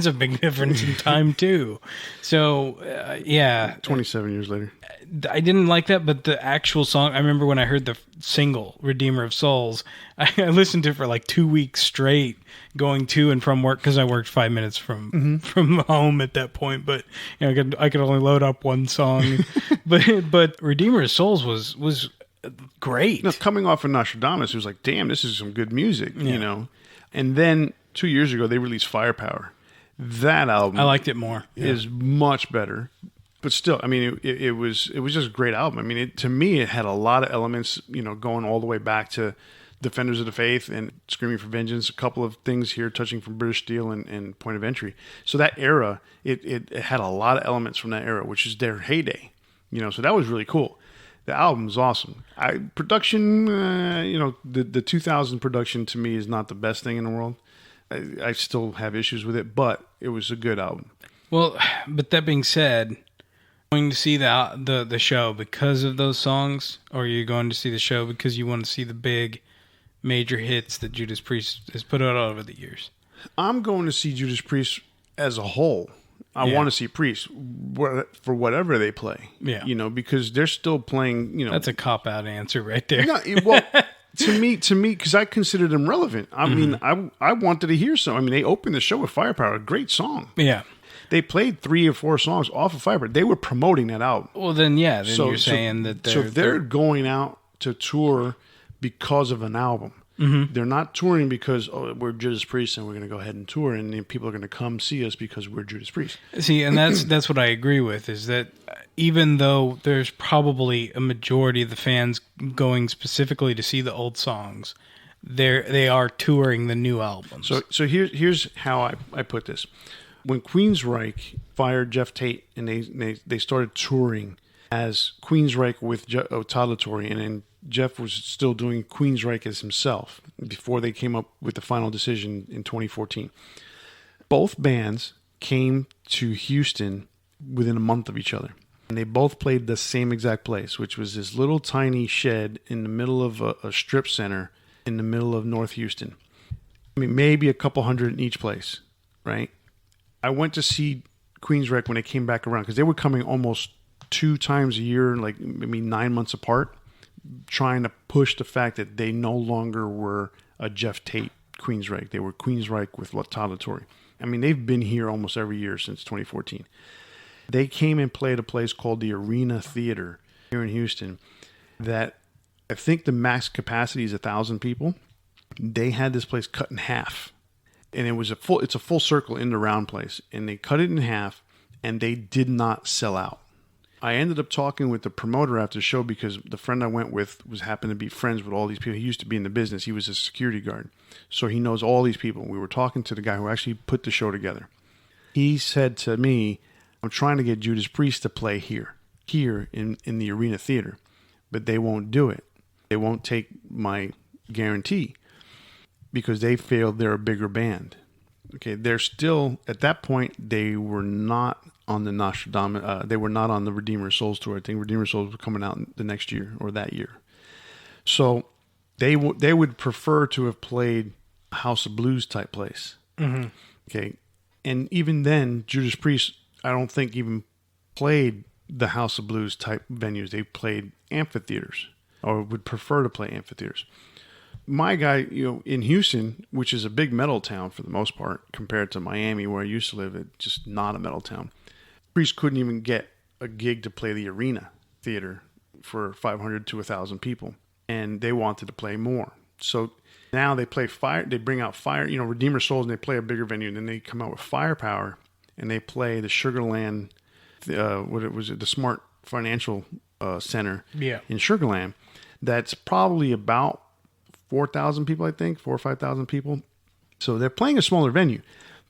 a big difference in time, too. So, yeah. 27 years later. I didn't like that, but the actual song, I remember when I heard the single, Redeemer of Souls, I listened to it for 2 weeks straight, going to and from work, because I worked 5 minutes from home at that point, but I could only load up one song. but Redeemer of Souls was great. No, coming off of Nostradamus, it was like, damn, this is some good music, And then 2 years ago, they released Firepower. That album, I liked it more. Is much better. But still, I mean, it was just a great album. I mean, to me, it had a lot of elements, going all the way back to Defenders of the Faith and Screaming for Vengeance, a couple of things here touching from British Steel and Point of Entry. So that era, it had a lot of elements from that era, which is their heyday. So that was really cool. The album's awesome. Production, the 2000 production to me is not the best thing in the world. I still have issues with it, but it was a good album. Well, but that being said, going to see the show because of those songs, or are you going to see the show because you want to see the big major hits that Judas Priest has put out over the years? I'm going to see Judas Priest as a whole. I want to see Priest for whatever they play. Yeah. Because they're still playing, That's a cop-out answer right there. No, well, to me, because I consider them relevant. I mean, I wanted to hear some. I mean, they opened the show with Firepower, a great song. Yeah. They played 3 or 4 songs off of Firepower. They were promoting that album. Well, then, yeah. Then you're saying that they're going out to tour because of an album. Mm-hmm. They're not touring because we're Judas Priest and we're going to go ahead and tour, and then people are going to come see us because we're Judas Priest. See, and that's what I agree with, is that even though there's probably a majority of the fans going specifically to see the old songs, they are touring the new albums. So here's how I put this. When Queensryche fired Jeff Tate and they started touring as Queensryche with Totalitatory, and then Jeff was still doing Queensryche as himself before they came up with the final decision in 2014. Both bands came to Houston within a month of each other. And they both played the same exact place, which was this little tiny shed in the middle of a strip center in the middle of North Houston. I mean, maybe a couple hundred in each place, right? I went to see Queensryche when they came back around because they were coming almost 2 times a year, like maybe 9 months apart, trying to push the fact that they no longer were a Jeff Tate Queensryche. They were Queensryche with Totalitatory. I mean, they've been here almost every year since 2014. They came and played a place called the Arena Theater here in Houston that I think the max capacity is 1,000 people. They had this place cut in half. And it's a full circle in the round place. And they cut it in half and they did not sell out. I ended up talking with the promoter after the show because the friend I went with happened to be friends with all these people. He used to be in the business. He was a security guard. So he knows all these people. We were talking to the guy who actually put the show together. He said to me, I'm trying to get Judas Priest to play here in the Arena Theater. but they won't do it. They won't take my guarantee because they feel they're a bigger band. Okay, they're still, at that point, they were not on the Nostradamus, they were not on the Redeemer Souls tour. I think Redeemer Souls were coming out the next year or that year. So they would prefer to have played a House of Blues type place. Mm-hmm. Okay, and even then, Judas Priest, I don't think even played the House of Blues type venues. They played amphitheaters, or would prefer to play amphitheaters. My guy, in Houston, which is a big metal town for the most part, compared to Miami, where I used to live, it's just not a metal town. Priest couldn't even get a gig to play the arena theater for 500 to 1,000 people, and they wanted to play more. So now they play Fire. They bring out Fire, Redeemer Souls, and they play a bigger venue, and then they come out with Firepower, and they play the Sugarland, the Smart Financial Center in Sugarland. That's probably about 4,000 people, I think, 4,000 or 5,000 people. So they're playing a smaller venue,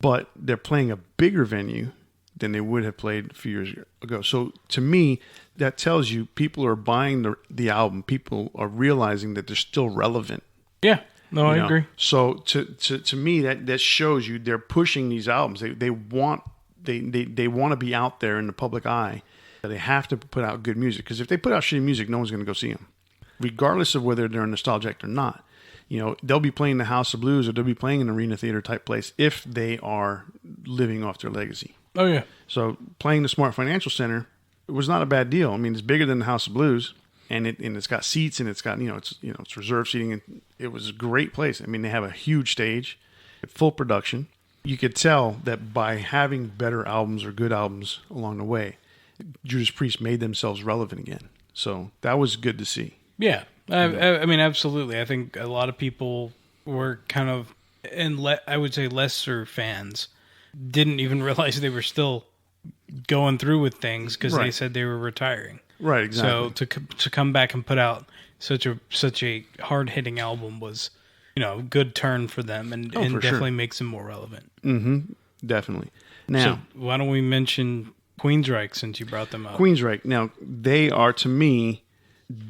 but they're playing a bigger venue than they would have played a few years ago. So to me, that tells you people are buying the album. People are realizing that they're still relevant. Yeah, no, I agree. So to me, that shows you they're pushing these albums. They want to be out there in the public eye. They have to put out good music, because if they put out shitty music, no one's going to go see them, regardless of whether they're nostalgic or not. They'll be playing the House of Blues, or they'll be playing an arena theater type place if they are living off their legacy. Oh, yeah. So playing the Smart Financial Center, it was not a bad deal. I mean, it's bigger than the House of Blues, and it's got seats, and it's got, it's reserved seating, and it was a great place. I mean, they have a huge stage, full production. You could tell that by having better albums or good albums along the way, Judas Priest made themselves relevant again. So that was good to see. Yeah. I mean, absolutely. I think a lot of people were kind of, I would say lesser fans, didn't even realize they were still going through with things because they said they were retiring. Right, exactly. So to come back and put out such a hard-hitting album was, a good turn for them, and definitely makes them more relevant. Mm-hmm. Definitely. Now, so why don't we mention Queensryche, since you brought them up? Queensryche. Now, they are, to me,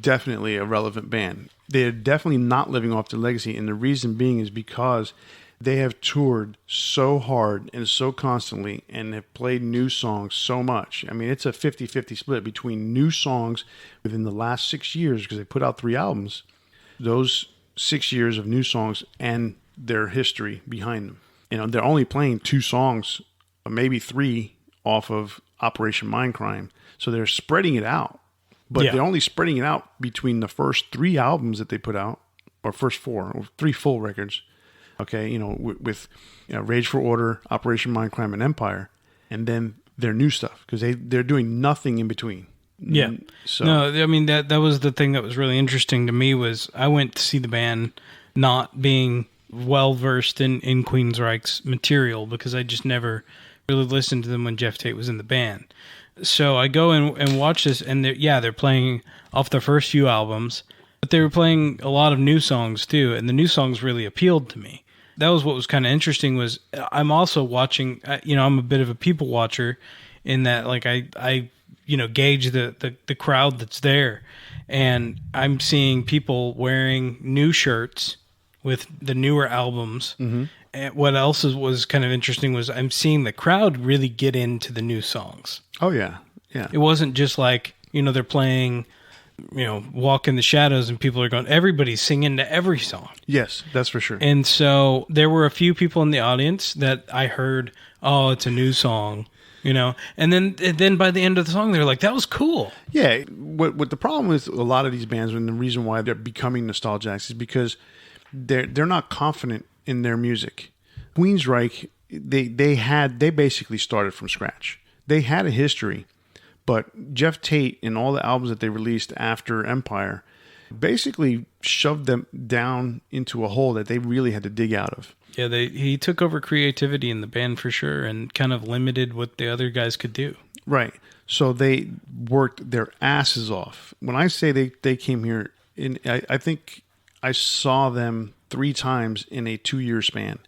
definitely a relevant band. They're definitely not living off their legacy, and the reason being is because they have toured so hard and so constantly, and have played new songs so much. I mean, it's a 50-50 split between new songs within the last 6 years, because they put out 3 albums, those 6 years of new songs, and their history behind them. They're only playing 2 songs, maybe 3, off of Operation Mindcrime, so they're spreading it out. But they're only spreading it out between the first 3 albums that they put out, or first 4, or 3 full records. Okay, with Rage for Order, Operation Mindcrime, and Empire, and then their new stuff, because they're doing nothing in between. Yeah. So no, I mean that was the thing that was really interesting to me. Was I went to see the band not being well versed in Queensryche's material, because I just never really listened to them when Jeff Tate was in the band. So I go and watch this, and they're playing off their first few albums, but they were playing a lot of new songs too, and the new songs really appealed to me. That was what was kind of interesting. Was I'm also watching, I'm a bit of a people watcher, in that like I gauge the crowd that's there, and I'm seeing people wearing new shirts with the newer albums. Mm-hmm. And what else was kind of interesting was I'm seeing the crowd really get into the new songs. Oh, yeah. Yeah. It wasn't just like, they're playing, Walk in the Shadows, and people are going, everybody's singing to every song. Yes, that's for sure. And so there were a few people in the audience that I heard, oh, it's a new song, and then by the end of the song, they're like, that was cool. Yeah. What the problem with a lot of these bands, and the reason why they're becoming nostalgics, is because they're not confident in their music. Queensryche, they basically started from scratch. They had a history, but Jeff Tate and all the albums that they released after Empire basically shoved them down into a hole that they really had to dig out of. Yeah, he took over creativity in the band for sure, and kind of limited what the other guys could do. Right. So they worked their asses off. When I say they came here, I think I saw them 3 times in a 2-year span.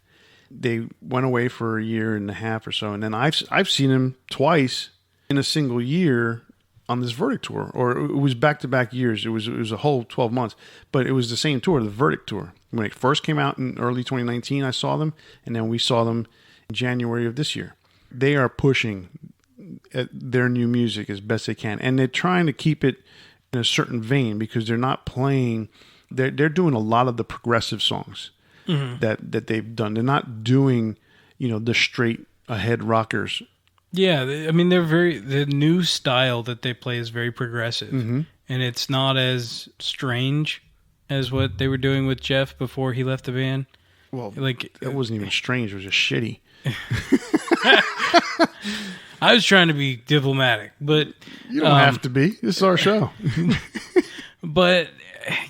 They went away for a year and a half or so, and then I've seen them twice in a single year on this Verdict tour, or it was back-to-back years. It was a whole 12 months, but it was the same tour, the Verdict tour. When it first came out in early 2019, I saw them, and then we saw them in January of this year. They are pushing their new music as best they can, and they're trying to keep it in a certain vein because they're not playing. They're doing a lot of the progressive songs that they've done. They're not doing, the straight ahead rockers. Yeah, I mean, the new style that they play is very progressive, and it's not as strange as what they were doing with Jeff before he left the band. Well, it wasn't even strange; it was just shitty. I was trying to be diplomatic, but you don't have to be. This is our show. But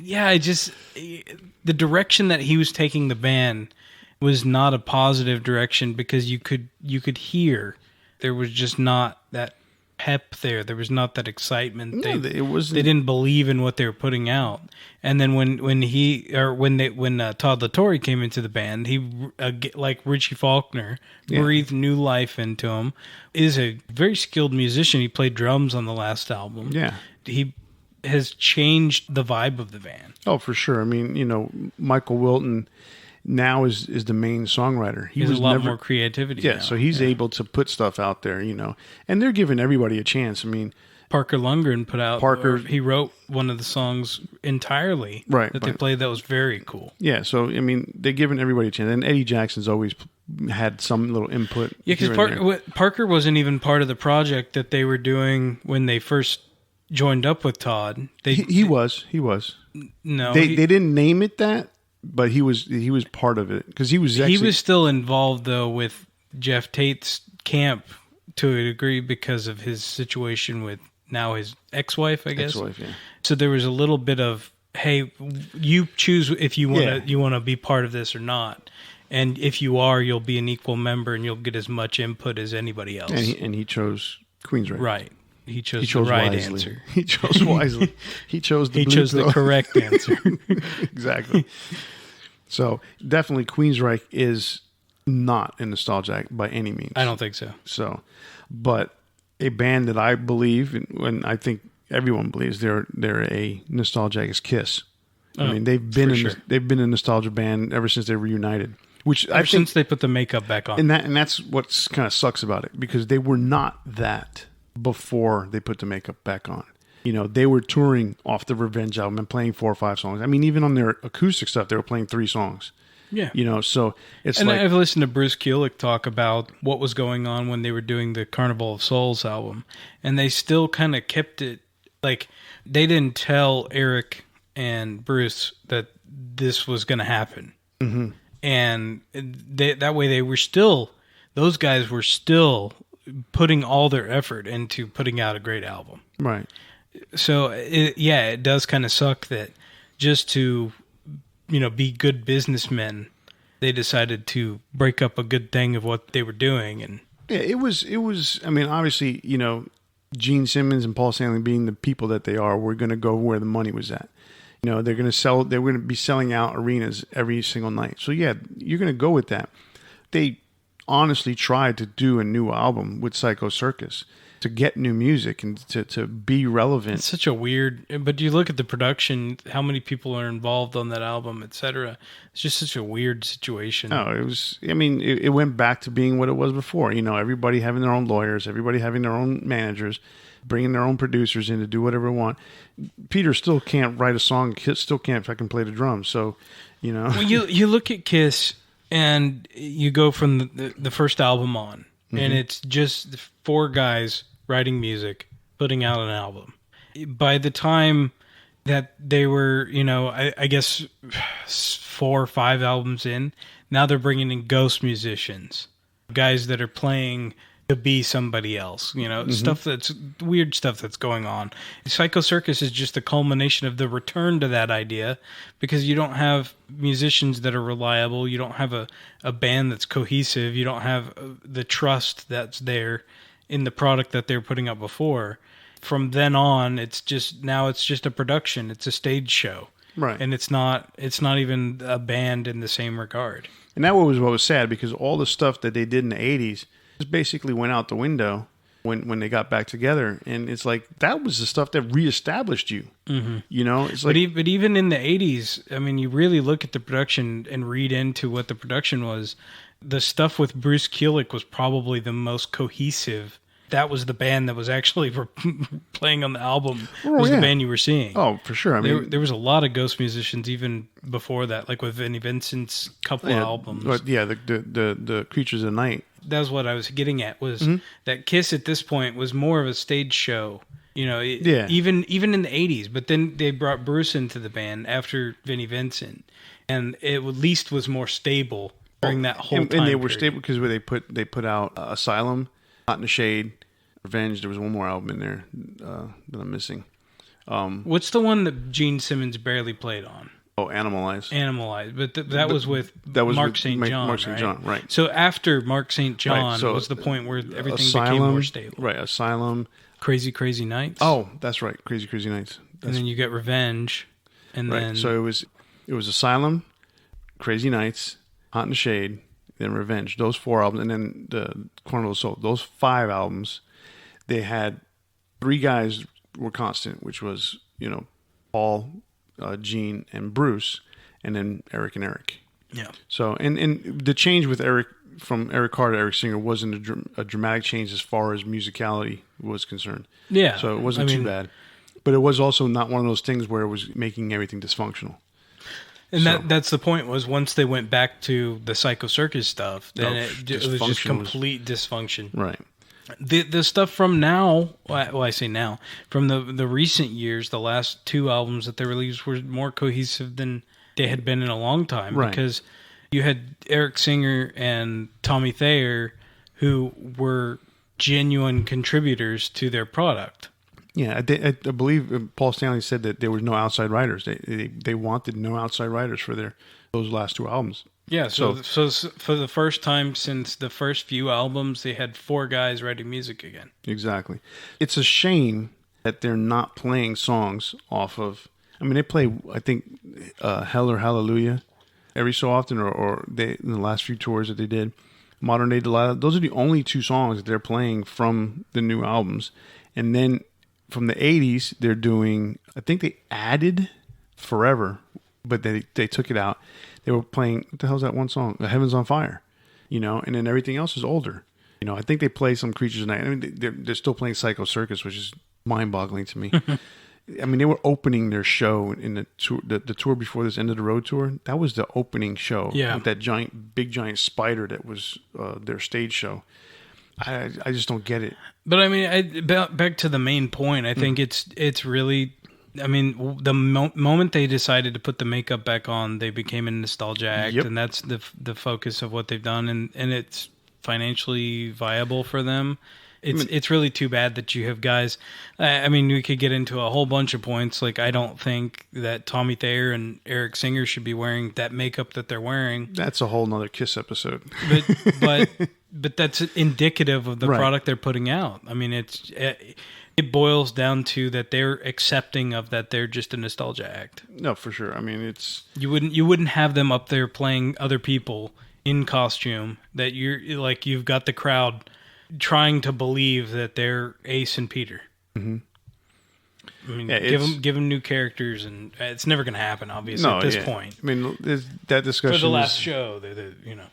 yeah, the direction that he was taking the band was not a positive direction because you could hear there was just not that pep there. There was not that excitement. No, it wasn't. They didn't believe in what they were putting out. And then when Todd LaTorre came into the band, he like Richie Faulkner breathed new life into him. Is a very skilled musician. He played drums on the last album. Yeah, he has changed the vibe of the band. Oh, for sure. I mean, Michael Wilton now is the main songwriter. He has a lot more creativity. Yeah, now. So he's able to put stuff out there, and they're giving everybody a chance. I mean, Parker Lundgren he wrote one of the songs entirely that they played that was very cool. Yeah, so I mean, they're giving everybody a chance, and Eddie Jackson's always had some little input. Yeah, because Parker wasn't even part of the project that they were doing when they first joined up with Todd. He was. No, they didn't name it that. But he was part of it because he was still involved though with Jeff Tate's camp to a degree because of his situation with now his ex-wife, I guess. Ex-wife, yeah. So there was a little bit of, hey, you choose if you want to be part of this or not, and if you are, you'll be an equal member and you'll get as much input as anybody else. And he chose Queensryche. Right. He chose the right wisely. answer. He chose wisely. He chose the correct answer. Exactly. So definitely Queensryche is not a nostalgia act by any means. I don't think so. So, but a band that I believe, and I think everyone believes they're a nostalgia act is Kiss. I mean, they've been a nostalgia band ever since they were reunited. Since they put the makeup back on. And that's what kind of sucks about it because they were not that before they put the makeup back on. They were touring off the Revenge album and playing 4 or 5 songs. I mean, even on their acoustic stuff, they were playing 3 songs. Yeah. So it's and I've listened to Bruce Kulick talk about what was going on when they were doing the Carnival of Souls album. And they still kind of kept it, like, they didn't tell Eric and Bruce that this was going to happen. Mm-hmm. And that way those guys were still putting all their effort into putting out a great album. Right. So, it does kind of suck that just to, be good businessmen, they decided to break up a good thing of what they were doing. And yeah, it was, I mean, obviously, Gene Simmons and Paul Stanley being the people that they are, were going to go where the money was at. They're going to be selling out arenas every single night. So yeah, you're going to go with that. They honestly tried to do a new album with Psycho Circus to get new music and to be relevant. It's such a weird, but you look at the production, how many people are involved on that album, etc. It's just such a weird situation. No, it went back to being what it was before. Everybody having their own lawyers, everybody having their own managers, bringing their own producers in to do whatever they want. Peter still can't write a song, still can't fucking play the drums. So, Well, you look at Kiss and you go from the first album on, and it's just 4 guys writing music, putting out an album. By the time that they were, I guess 4 or 5 albums in, now they're bringing in ghost musicians, guys that are playing to be somebody else, stuff that's weird stuff that's going on. Psycho Circus is just the culmination of the return to that idea because you don't have musicians that are reliable. You don't have a band that's cohesive. You don't have the trust that's there in the product that they were putting out before. From then on, it's just a production. It's a stage show. Right. And it's not even a band in the same regard. And that was what was sad because all the stuff that they did in the 80s just basically went out the window when they got back together. And it's like, that was the stuff that reestablished you. Mm-hmm. You know, it's like, but even in the 80s, I mean, you really look at the production and read into what the production was. The stuff with Bruce Kulick was probably the most cohesive. That was the band that was actually playing on the album. Was the band you were seeing. Oh, for sure. I mean, there was a lot of ghost musicians even before that, like with Vinnie Vincent's couple of albums. But yeah, the Creatures of the Night. That was what I was getting at, was that Kiss at this point was more of a stage show. You know, even in the 80s. But then they brought Bruce into the band after Vinnie Vincent, and it at least was more stable during that whole time. And they were stable because they put out Asylum, Hot in the Shade, Revenge. There was one more album in there that I'm missing. What's the one that Gene Simmons barely played on? Oh, Animalize. But that was with Mark St. John. Mark St. John, right. So after Mark St. John was the point where everything became more stable. Right, Asylum. Crazy Crazy Nights. Oh, that's right, Crazy Crazy Nights. And then you get Revenge. And then... So it was Asylum, Crazy Nights, Hot in the Shade, then Revenge. Those 4 albums, and then the Corner of the Soul. Those 5 albums, they had 3 guys were constant, which was, you know, Paul, Gene, and Bruce, and then Eric and Eric. Yeah. So, and the change with Eric, from Eric Carr to Eric Singer, wasn't a dramatic change as far as musicality was concerned. Yeah. So it wasn't too bad. But it was also not one of those things where it was making everything dysfunctional. And that's the point, was once they went back to the Psycho Circus stuff, then it was just complete dysfunction. Right. The stuff from now, well, I say now, from the recent years, the last 2 albums that they released were more cohesive than they had been in a long time. Right. Because you had Eric Singer and Tommy Thayer, who were genuine contributors to their product. Yeah, I believe Paul Stanley said that there was no outside writers. They wanted no outside writers for those last 2 albums. Yeah, so for the first time since the first few albums, they had 4 guys writing music again. Exactly. It's a shame that they're not playing songs off of... I mean, they play, I think, Hell or Hallelujah every so often, or they in the last few tours that they did. Modern Day Delilah. Those are the only 2 songs that they're playing from the new albums. And then from the 80s, they're doing... I think they added Forever, but they took it out. They were playing, what the hell's that one song? Heaven's on Fire, you know, and then everything else is older. You know, I think they play some Creatures of the Night. I mean, they're still playing Psycho Circus, which is mind-boggling to me. I mean, they were opening their show in the tour before this End of the Road tour. That was the opening show. Yeah. With that big giant spider that was their stage show. I just don't get it. But I mean, back to the main point, I think it's really... I mean, the moment they decided to put the makeup back on, they became a nostalgia act, and that's the focus of what they've done, and it's financially viable for them. It's really too bad that you have guys... I mean, we could get into a whole bunch of points. Like, I don't think that Tommy Thayer and Eric Singer should be wearing that makeup that they're wearing. That's a whole nother Kiss episode. But that's indicative of the product they're putting out. I mean, it boils down to that they're accepting of that they're just a nostalgia act. No, for sure. I mean, it's... You wouldn't have them up there playing other people in costume, that you've got the crowd trying to believe that they're Ace and Peter. Mm-hmm. I mean, give them new characters, and it's never going to happen, obviously, at this point. I mean, that discussion... For the last show,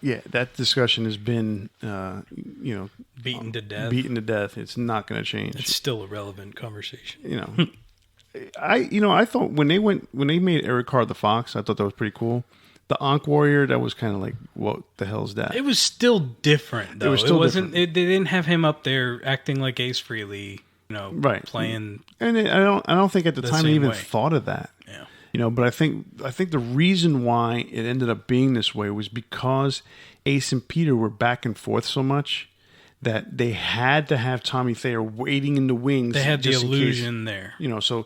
Yeah, that discussion has been, beaten to death. Beaten to death. It's not going to change. It's still a relevant conversation. You know, I thought when they made Eric Carr the Fox, I thought that was pretty cool. The Ankh Warrior, that was kind of like, what the hell is that? It was still different, though. It wasn't. They didn't have him up there acting like Ace Frehley. Playing, and I don't think at the time I even thought of that. Yeah, but I think the reason why it ended up being this way was because Ace and Peter were back and forth so much that they had to have Tommy Thayer waiting in the wings. They had the illusion there. So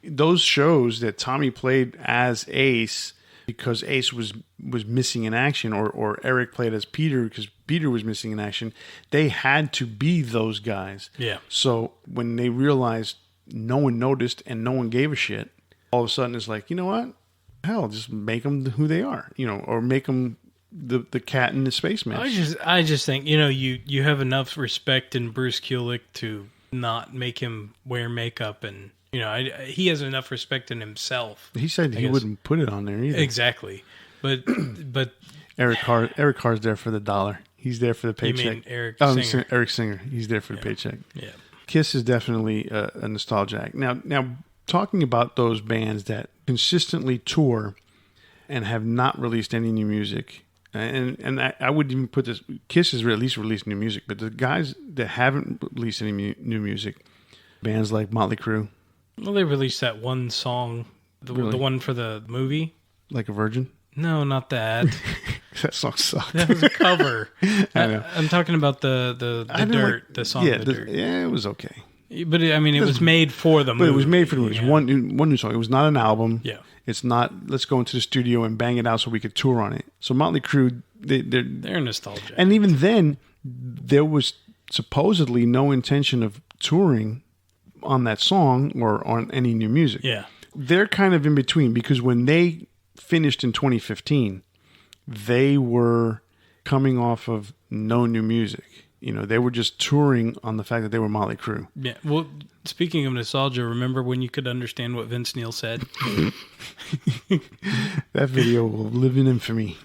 those shows that Tommy played as Ace because Ace was missing in action, or Eric played as Peter because Peter was missing in action, they had to be those guys. Yeah. So when they realized no one noticed and no one gave a shit, all of a sudden it's like, you know what? Hell, just make them who they are, or make them the cat and the spaceman. I just think, you have enough respect in Bruce Kulick to not make him wear makeup, and he has enough respect in himself. He said he wouldn't put it on there either. Exactly, but Eric Carr's there for the dollar. He's there for the paycheck. You mean Eric Singer? Eric Singer. He's there for the paycheck. Yeah. Kiss is definitely a nostalgia act. Now, talking about those bands that consistently tour and have not released any new music, and I wouldn't even put this. Kiss has at least released new music, but the guys that haven't released any new music, bands like Motley Crue. Well, they released that one song, the one for the movie, Like a Virgin. No, not that. That song sucked. That was a cover. I know. I'm talking about the Dirt, the song The Dirt. Yeah, it was okay. But it was made for the movie. But it was made for the movie. It was one new song. It was not an album. Yeah. It's not, let's go into the studio and bang it out so we could tour on it. So Motley Crue, they're nostalgic. And even then, there was supposedly no intention of touring on that song or on any new music. Yeah. They're kind of in between, because when they finished in 2015, they were coming off of no new music. They were just touring on the fact that they were Motley Crue. Yeah. Well, speaking of nostalgia, remember when you could understand what Vince Neil said? That video will live in infamy.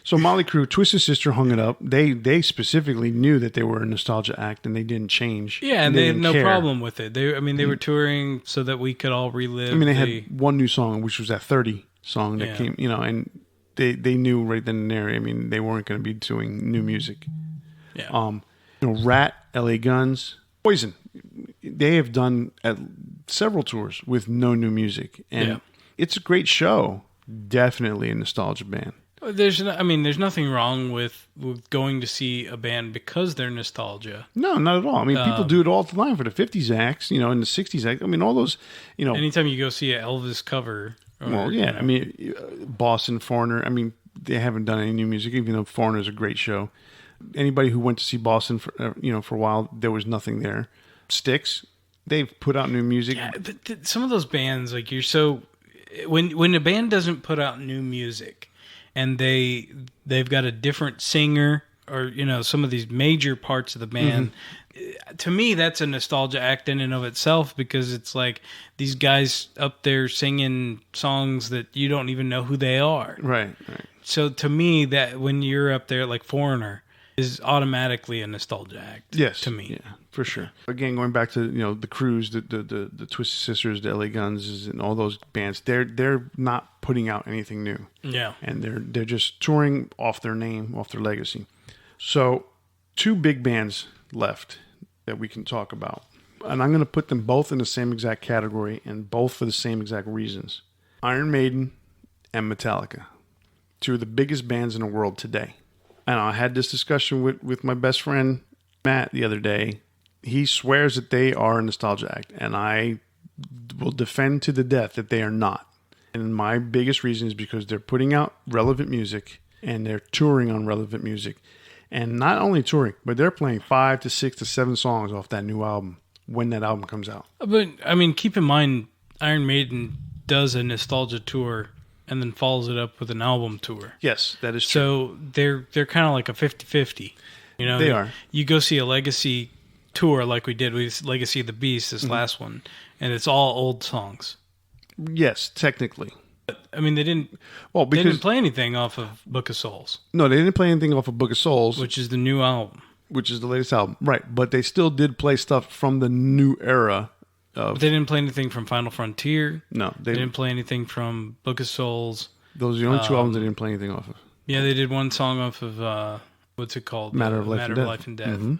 So Motley Crue, Twisted Sister hung it up. They specifically knew that they were a nostalgia act, and they didn't change. Yeah, and they had no problem with it. They were touring so that we could all relive. They had one new song, which was that 30 song that came, and they knew right then and there. They weren't going to be doing new music. Yeah. Rat, LA Guns, Poison. They have done several tours with no new music, and it's a great show. Definitely a nostalgia band. There's nothing wrong with going to see a band because they're nostalgia. No, not at all. People do it all the time for the 50s acts, and the 60s acts. All those, Anytime you go see an Elvis cover. Boston, Foreigner. They haven't done any new music, even though Foreigner's a great show. Anybody who went to see Boston for a while, there was nothing there. Styx, they've put out new music. Yeah, but some of those bands, like when a band doesn't put out new music, and they've got a different singer, or some of these major parts of the band. Mm-hmm. To me, that's a nostalgia act in and of itself, because it's like these guys up there singing songs that you don't even know who they are. Right. So to me, that when you're up there, like Foreigner is automatically a nostalgia act. Yes, to me, yeah, for sure. Again, going back to the Cruise, the Twisted Sisters, the LA Guns, and all those bands, they're not putting out anything new. Yeah, and they're just touring off their name, off their legacy. So, two big bands left that we can talk about, and I'm going to put them both in the same exact category, and both for the same exact reasons: Iron Maiden and Metallica, two of the biggest bands in the world today. And I had this discussion with my best friend Matt the other day. He swears that they are a nostalgia act, and I will defend to the death that they are not. And my biggest reason is because they're putting out relevant music, and they're touring on relevant music. And not only touring, but they're playing 5 to 6 to 7 songs off that new album when that album comes out. But, keep in mind, Iron Maiden does a nostalgia tour and then follows it up with an album tour. Yes, that is true. So they're kind of like a 50-50. They are. You go see a Legacy tour like we did with Legacy of the Beast, this last one, and it's all old songs. Yes, technically. But, they didn't. Well, because they didn't play anything off of Book of Souls. No, they didn't play anything off of Book of Souls, which is the new album, which is the latest album, right? But they still did play stuff from the new era. But they didn't play anything from Final Frontier. No, they didn't play anything from Book of Souls. Those are the only two albums they didn't play anything off of. Yeah, they did one song off of what's it called? Matter of Life and Death. Mm-hmm.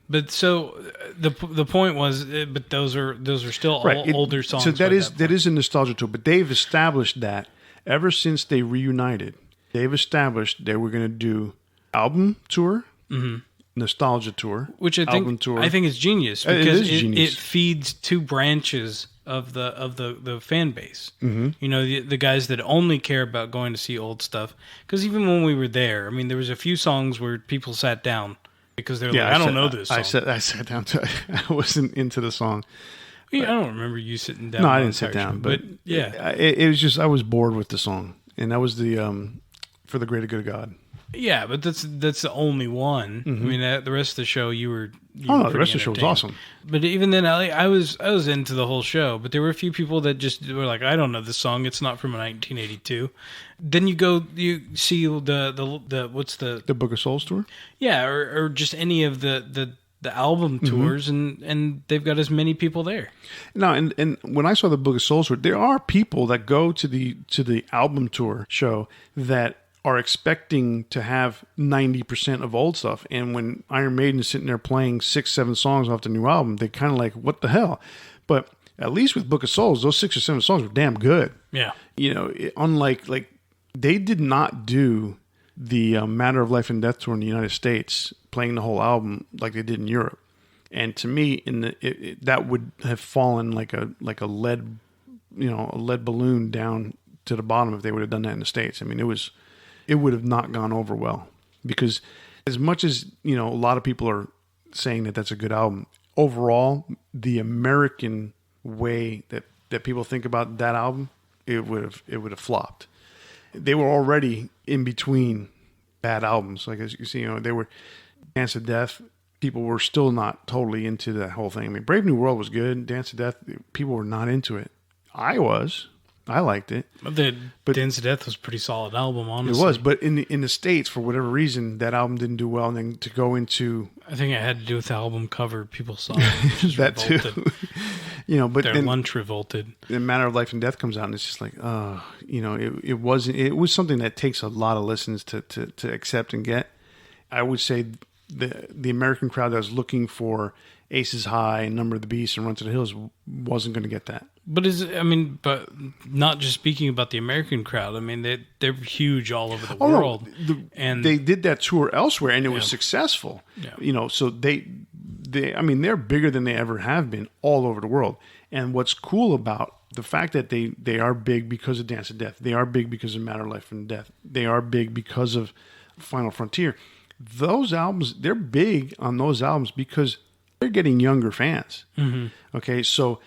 But so the point was, but those are still right. Older songs. So that is a nostalgia tour. But they've established that ever since they reunited, they've established they were going to do album tour. Mm-hmm. Nostalgia tour, which I think is genius, because it feeds two branches of the fan base. Mm-hmm. The guys that only care about going to see old stuff. Because even when we were there, there was a few songs where people sat down because they're I don't know this song. I sat down. I wasn't into the song. I don't remember you sitting down. No, I didn't sit down. But yeah, it was just I was bored with the song, and that was the For the Greater Good of God. Yeah, but that's the only one. I mean, the rest of the show you were the rest of the show was awesome. But even then, I was into the whole show. But there were a few people that just were like, I don't know this song. It's not from 1982. Then you see the what's the Book of Souls tour? Yeah, or just any of the album tours, and they've got as many people there. No, and when I saw the Book of Souls tour, there are people that go to the album tour show that are expecting to have 90% of old stuff. And when Iron Maiden is sitting there playing 6-7 songs off the new album, they kind of like, what the hell? But at least with Book of Souls, those 6 or 7 songs were damn good. Yeah. Unlike, they did not do the Matter of Life and Death tour in the United States, playing the whole album like they did in Europe. And to me, that would have fallen like a lead, a lead balloon down to the bottom if they would have done that in the States. I mean, it would have not gone over well, because as much as, a lot of people are saying that that's a good album, overall, the American way that people think about that album, it would have flopped. They were already in between bad albums. Like, as you see, they were Dance to Death. People were still not totally into that whole thing. I mean, Brave New World was good. Dance to Death, people were not into it. I liked it. But Dance to Death was a pretty solid album, honestly. It was, but in the States, for whatever reason, that album didn't do well. And then to go into... I think it had to do with the album cover. People saw it. Just that revolted. Too. But their lunch revolted. The Matter of Life and Death comes out, and it's just like, it was something that takes a lot of listens to accept and get. I would say the American crowd that was looking for Aces High and Number of the Beast and Run to the Hills wasn't going to get that. But but not just speaking about the American crowd. I mean, they're huge all over the world, and they did that tour elsewhere, and it was successful. Yeah. So they're bigger than they ever have been all over the world. And what's cool about the fact that they are big because of Dance to Death, they are big because of Matter of Life and Death, they are big because of Final Frontier. Those albums, they're big on those albums because they're getting younger fans. Mm-hmm. Okay, so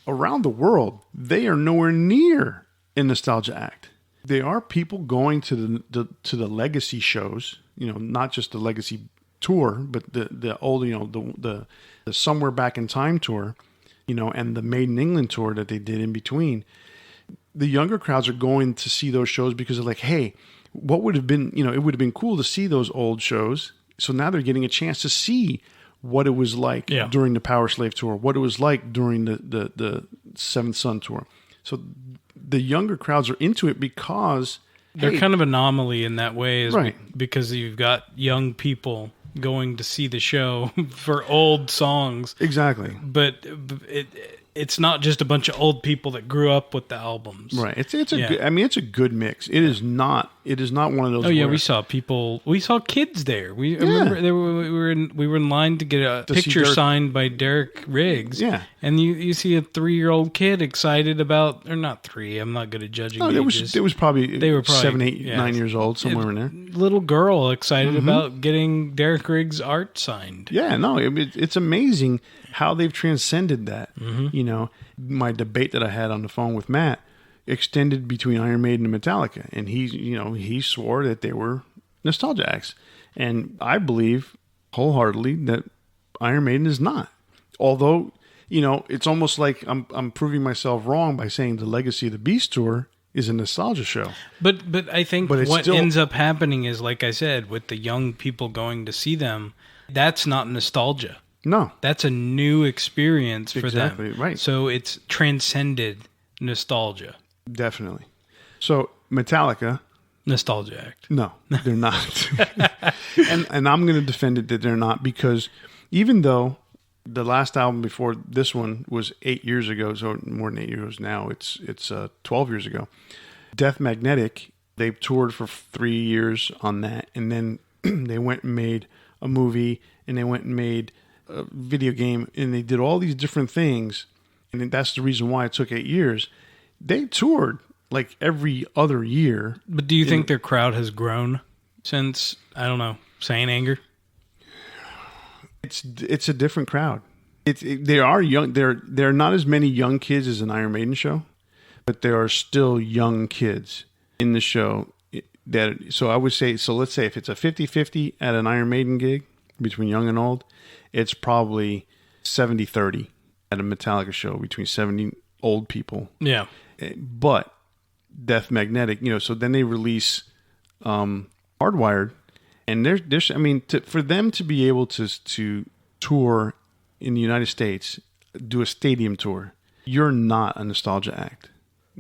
around the world, they are nowhere near a nostalgia act. There are people going to the legacy shows, not just the legacy tour, but the old, the Somewhere Back in Time tour, and the Made in England tour that they did in between. The younger crowds are going to see those shows because they're like, hey, what would have been, it would have been cool to see those old shows. So now they're getting a chance to see what it was like during the Power Slave tour, what it was like during the Seventh Son tour. So the younger crowds are into it because they're kind of anomaly in that way, right? Because you've got young people going to see the show for old songs, exactly. But it's not just a bunch of old people that grew up with the albums, right? It's a good, it's a good mix. It is not one of those. Oh yeah, we saw kids there. I remember we were in line to get a picture signed by Derek Riggs. Yeah, and you see a 3-year-old kid excited about, or not 3. I'm not good at judging. No, ages. They were probably 7, 8, 9 years old, somewhere in there. Little girl excited about getting Derek Riggs' art signed. Yeah, no, it's amazing how they've transcended that. Mm-hmm. My debate that I had on the phone with Matt extended between Iron Maiden and Metallica, and he swore that they were nostalgia acts, and I believe wholeheartedly that Iron Maiden is not. Although, it's almost like I'm proving myself wrong by saying the Legacy of the Beast tour is a nostalgia show. But I think what ends up happening is, like I said, with the young people going to see them, that's not nostalgia. No. That's a new experience for them. Exactly, right. So it's transcended nostalgia. Definitely. So Metallica... Nostalgia act. No, they're not. and I'm going to defend it that they're not, because even though the last album before this one was 8 years ago, so more than 8 years now, it's 12 years ago, Death Magnetic, they toured for 3 years on that, and then they went and made a movie, and they went and made a video game, and they did all these different things, and that's the reason why it took 8 years. They toured like every other year. But do you think their crowd has grown since, I don't know, Saint Anger? It's a different crowd. They are young. There are not as many young kids as an Iron Maiden show, but there are still young kids in the show So I would say, so let's say if it's a 50-50 at an Iron Maiden gig between young and old, it's probably 70-30 at a Metallica show between 70 old people. Yeah. But Death Magnetic, so then they release Hardwired, and there's I mean, for them to be able to tour in the United States, do a stadium tour, you're not a nostalgia act,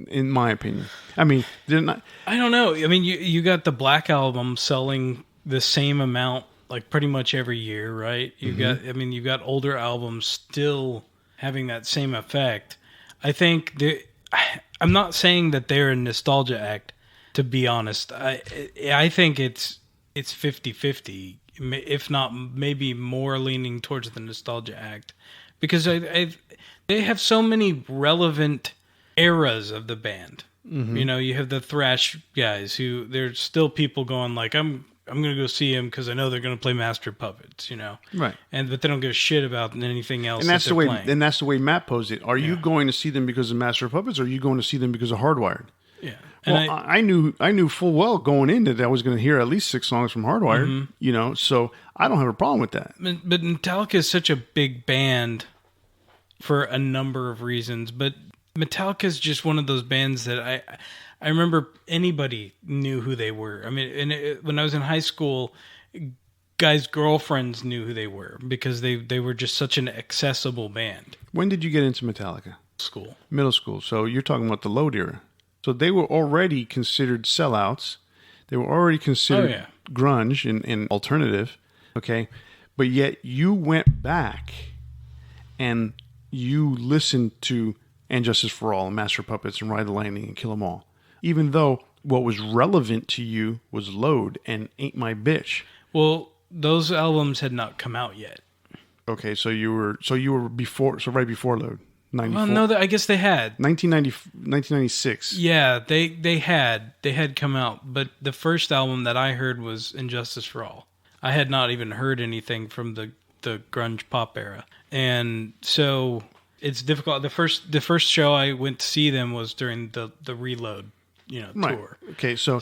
in my opinion. I mean, they're not. I don't know. I mean, you got the Black Album selling the same amount, like pretty much every year, right? You've got older albums still having that same effect. I think I'm not saying that they're a nostalgia act, to be honest. I think it's 50-50, if not maybe more leaning towards the nostalgia act, because they have so many relevant eras of the band. Mm-hmm. You have the thrash guys who there's still people going like, I'm going to go see them because I know they're going to play Master Puppets, Right. But they don't give a shit about anything else. And that's the way. Playing. And that's the way Matt posed it. Are you going to see them because of Master Puppets, or are you going to see them because of Hardwired? Yeah. And I knew full well going in that I was going to hear at least 6 songs from Hardwired. Mm-hmm. So I don't have a problem with that. But Metallica is such a big band for a number of reasons. But Metallica is just one of those bands that I remember anybody knew who they were. I mean, when I was in high school, guys' girlfriends knew who they were because they were just such an accessible band. When did you get into Metallica? School. Middle school. So you're talking about the Load era. So they were already considered sellouts. They were already considered grunge and alternative. Okay. But yet you went back and you listened to And Justice for All and Master Puppets and Ride the Lightning and Kill 'Em All. Even though what was relevant to you was Load and Ain't My Bitch. Well, those albums had not come out yet. Okay, so you were before, so right before Load. 94. Well, no, I guess they had 1996. Yeah, they had come out, but the first album that I heard was Injustice for All. I had not even heard anything from the grunge pop era, and so it's difficult. The first show I went to see them was during the Reload, tour. Okay, so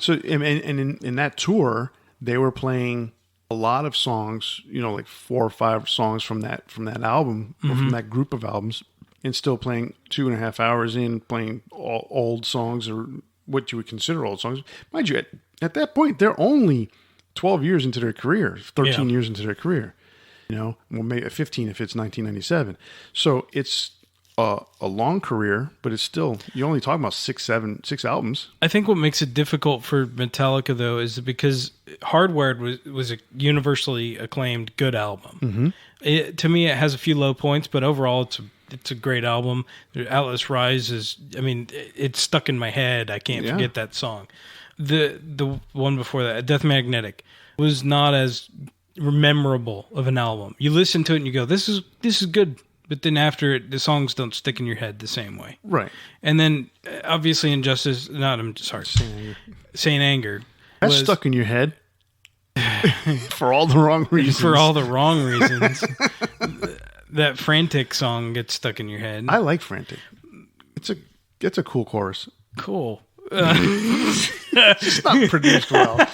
in that tour they were playing a lot of songs, like 4 or 5 songs from that album, or from that group of albums, and still playing 2.5 hours in, playing all old songs, or what you would consider old songs. Mind you, at that point, they're only 12 years into their career, 13 years into their career. Well, maybe 15 if it's 1997. So it's a long career, but it's still, you're only talking about 6 albums. I think what makes it difficult for Metallica, though, is because Hardwired was a universally acclaimed good album. Mm-hmm. To me, it has a few low points, but overall, it's a great album. Atlas Rise it's stuck in my head. I can't forget that song. The one before that, Death Magnetic, was not as memorable of an album. You listen to it and you go, this is good. But then after it, the songs don't stick in your head the same way. Right. And then, obviously, Saint Anger. That's stuck in your head. For all the wrong reasons. For all the wrong reasons. That Frantic song gets stuck in your head. I like Frantic. It's a cool chorus. Cool. It's not produced well.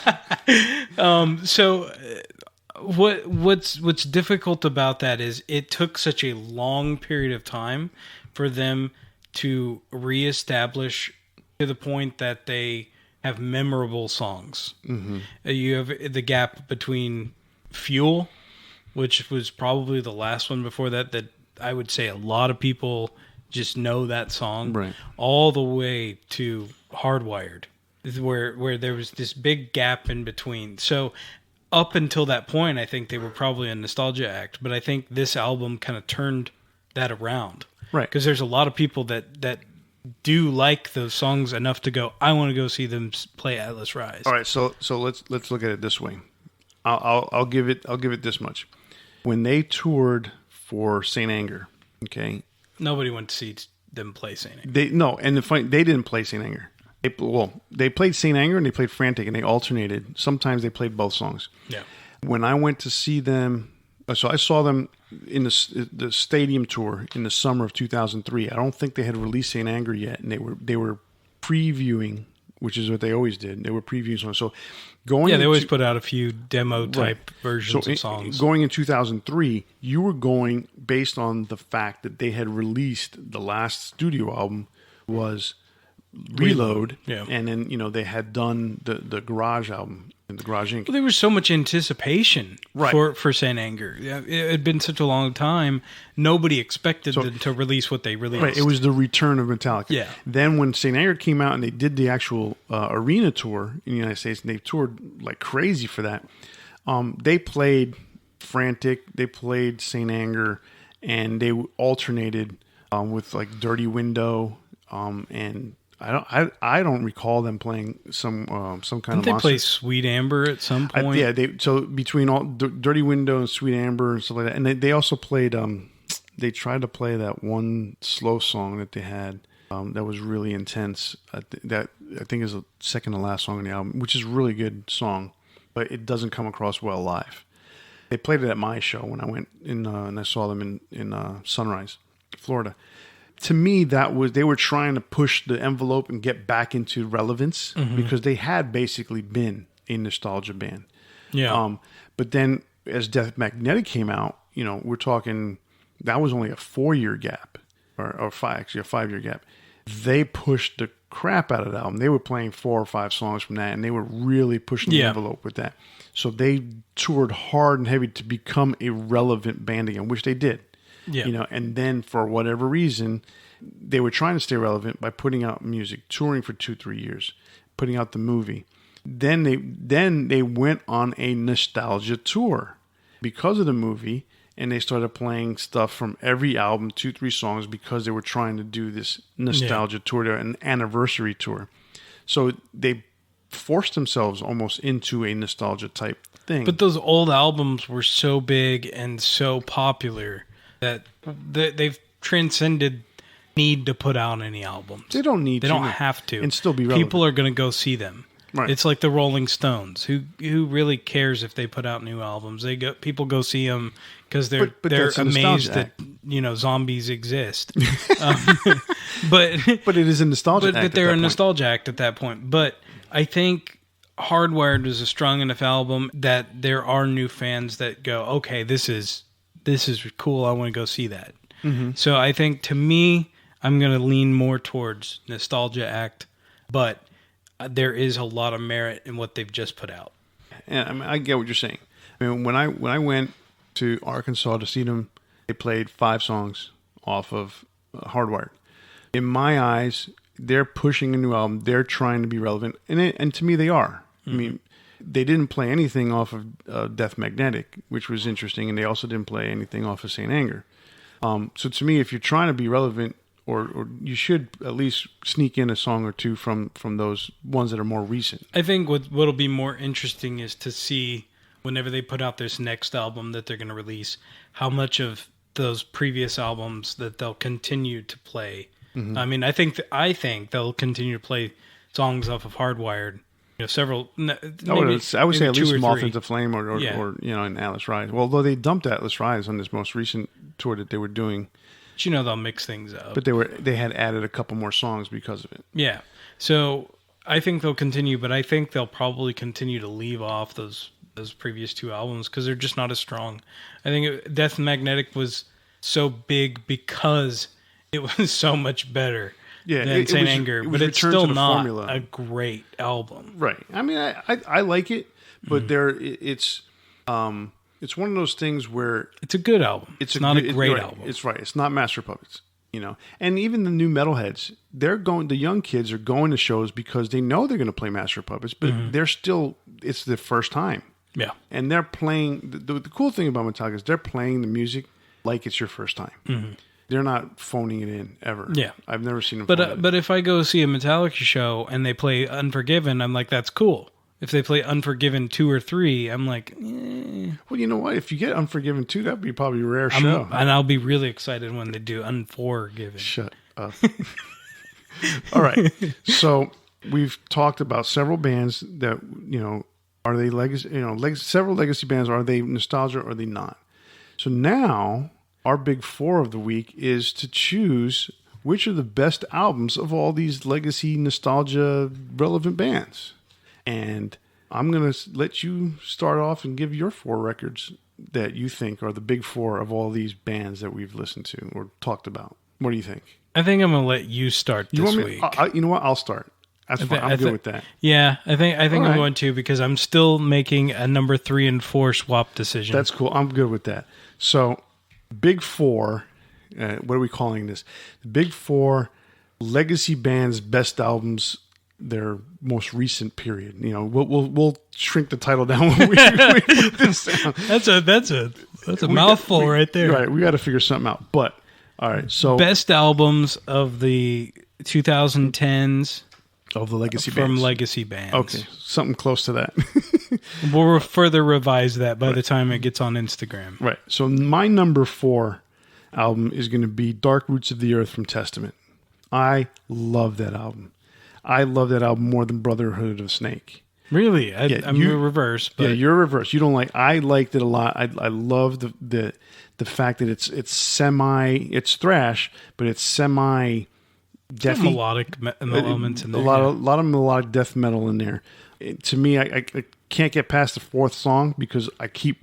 What's difficult about that is it took such a long period of time for them to reestablish to the point that they have memorable songs. Mm-hmm. You have the gap between Fuel, which was probably the last one before that I would say a lot of people just know that song, right, all the way to Hardwired, where there was this big gap in between. So up until that point, I think they were probably a nostalgia act, but I think this album kind of turned that around. Right. Because there's a lot of people that do like those songs enough to go, I want to go see them play Atlas Rise. All right, so let's look at it this way. I'll give it this much. When they toured for Saint Anger, okay, nobody went to see them play Saint Anger. They didn't play Saint Anger. They played Saint Anger and they played Frantic, and they alternated. Sometimes they played both songs. Yeah. When I went to see them, so I saw them in the stadium tour in the summer of 2003. I don't think they had released Saint Anger yet, and they were previewing which is what they always did. They were previewing songs. So going, they always put out a few demo type versions of songs. Going in 2003, you were going based on the fact that they had released the last studio album was Reload, and then they had done the Garage album and the Garage Inc. Well, there was so much anticipation for Saint Anger. It had been such a long time. Nobody expected them to release what they released. Right, it was the return of Metallica. Yeah. Then when Saint Anger came out and they did the actual arena tour in the United States, and they toured like crazy for that. They played Frantic, they played Saint Anger, and they alternated with like Dirty Window, and I don't recall them playing some kind Didn't of. They monster. play Sweet Amber at some point. So between all Dirty Window and Sweet Amber and stuff like that, and they also played. They tried to play that one slow song that they had that was really intense. That I think is the second to last song on the album, which is a really good song, but it doesn't come across well live. They played it at my show when I went in, and I saw them in Sunrise, Florida. To me, they were trying to push the envelope and get back into relevance because they had basically been a nostalgia band. Yeah. But then as Death Magnetic came out, we're talking that was only a 4-year gap, or a 5-year gap. They pushed the crap out of that album. They were playing 4 or 5 songs from that, and they were really pushing the envelope with that. So they toured hard and heavy to become a relevant band again, which they did. Yeah. And then for whatever reason, they were trying to stay relevant by putting out music, touring for 2-3 years, putting out the movie. Then they went on a nostalgia tour because of the movie, and they started playing stuff from every album, 2-3 songs, because they were trying to do this nostalgia tour, an anniversary tour. So they forced themselves almost into a nostalgia type thing. But those old albums were so big and so popular that they've transcended need to put out any albums. They don't need to. They don't have to. And still be relevant. People are going to go see them. Right. It's like the Rolling Stones. Who really cares if they put out new albums? People go see them because they're amazed that zombies exist. But it is a nostalgia act. But they're a nostalgia act at that point. But I think Hardwired was a strong enough album that there are new fans that go, okay, this is cool. I want to go see that. Mm-hmm. So I think, to me, I'm going to lean more towards nostalgia act, but there is a lot of merit in what they've just put out. Yeah, I get what you're saying. When I went to Arkansas to see them, they played 5 songs off of Hardwired. In my eyes, they're pushing a new album. They're trying to be relevant, and to me, they are. Mm-hmm. They didn't play anything off of Death Magnetic, which was interesting, and they also didn't play anything off of Saint Anger. So to me, if you're trying to be relevant, or you should at least sneak in a song or two from those ones that are more recent. I think what'll be more interesting is to see, whenever they put out this next album that they're going to release, how much of those previous albums that they'll continue to play. Mm-hmm. I mean, I think they'll continue to play songs off of Hardwired. Several. I would say at least Moth into Flame or and Atlas Rise. Well, although they dumped Atlas Rise on this most recent tour that they were doing. But they'll mix things up. But they had added a couple more songs because of it. Yeah. So I think they'll continue, but I think they'll probably continue to leave off those previous 2 albums because they're just not as strong. I think Death Magnetic was so big because it was so much better. Than Saint Anger, but it's still not a great album. Right. I mean, I like it, but it's one of those things where it's a good album. It's not a great album. It's right. It's not Master Puppets, And even the new metalheads, the young kids are going to shows because they know they're going to play Master Puppets, but it's the first time. Yeah. And they're playing. The cool thing about Metallica is they're playing the music like it's your first time. Mm-hmm. They're not phoning it in ever. Yeah, I've never seen them. But if I go see a Metallica show and they play Unforgiven, I'm like, that's cool. If they play Unforgiven 2 or 3, I'm like, eh. Well, you know what? If you get Unforgiven 2, that'd be probably a rare show. And I'll be really excited when they do Unforgiven. Shut up. All right. So we've talked about several bands that are they legacy? Several legacy bands. Are they nostalgia or are they not? So now, our big 4 of the week is to choose which are the best albums of all these legacy, nostalgia, relevant bands. And I'm going to let you start off and give your 4 records that you think are the big 4 of all these bands that we've listened to or talked about. What do you think? I think I'm going to let you start this week. You know what? I'll start. That's fine. I'm good with that. Yeah, I think I'm going to, because I'm still making a number 3 and 4 swap decision. That's cool. I'm good with that. So, big 4. What are we calling this? The big 4 legacy bands' best albums, their most recent period. You know, we'll shrink the title down when we put this down. That's a mouthful right there. Right, we got to figure something out. But all right, so best albums of the 2010s. Of the legacy bands. From legacy bands. Okay, something close to that. We'll further revise that by the time it gets on Instagram. Right. So my number 4 album is going to be Dark Roots of the Earth from Testament. I love that album. I love that album more than Brotherhood of Snake. Really? I'm reverse. But... Yeah, you're reverse. You don't like. I liked it a lot. I love the fact that it's thrash, but it's semi. Deathy, melodic elements in there. A lot of melodic death metal in there. To me, I can't get past the 4th song because I keep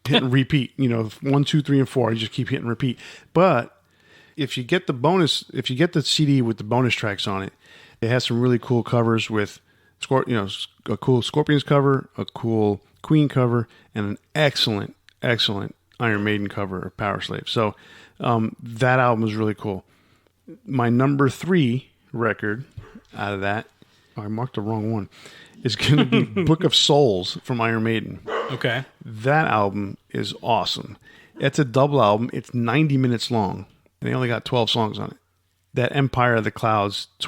hitting repeat. You know, 1, 2, 3, and 4. I just keep hitting repeat. But if you get the CD with the bonus tracks on it, it has some really cool covers with, a cool Scorpions cover, a cool Queen cover, and an excellent Iron Maiden cover of Power Slave. So that album is really cool. My number 3 record out of that, I marked the wrong one, is going to be Book of Souls from Iron Maiden. Okay. That album is awesome. It's a double album. It's 90 minutes long, and they only got 12 songs on it. That Empire of the Clouds, I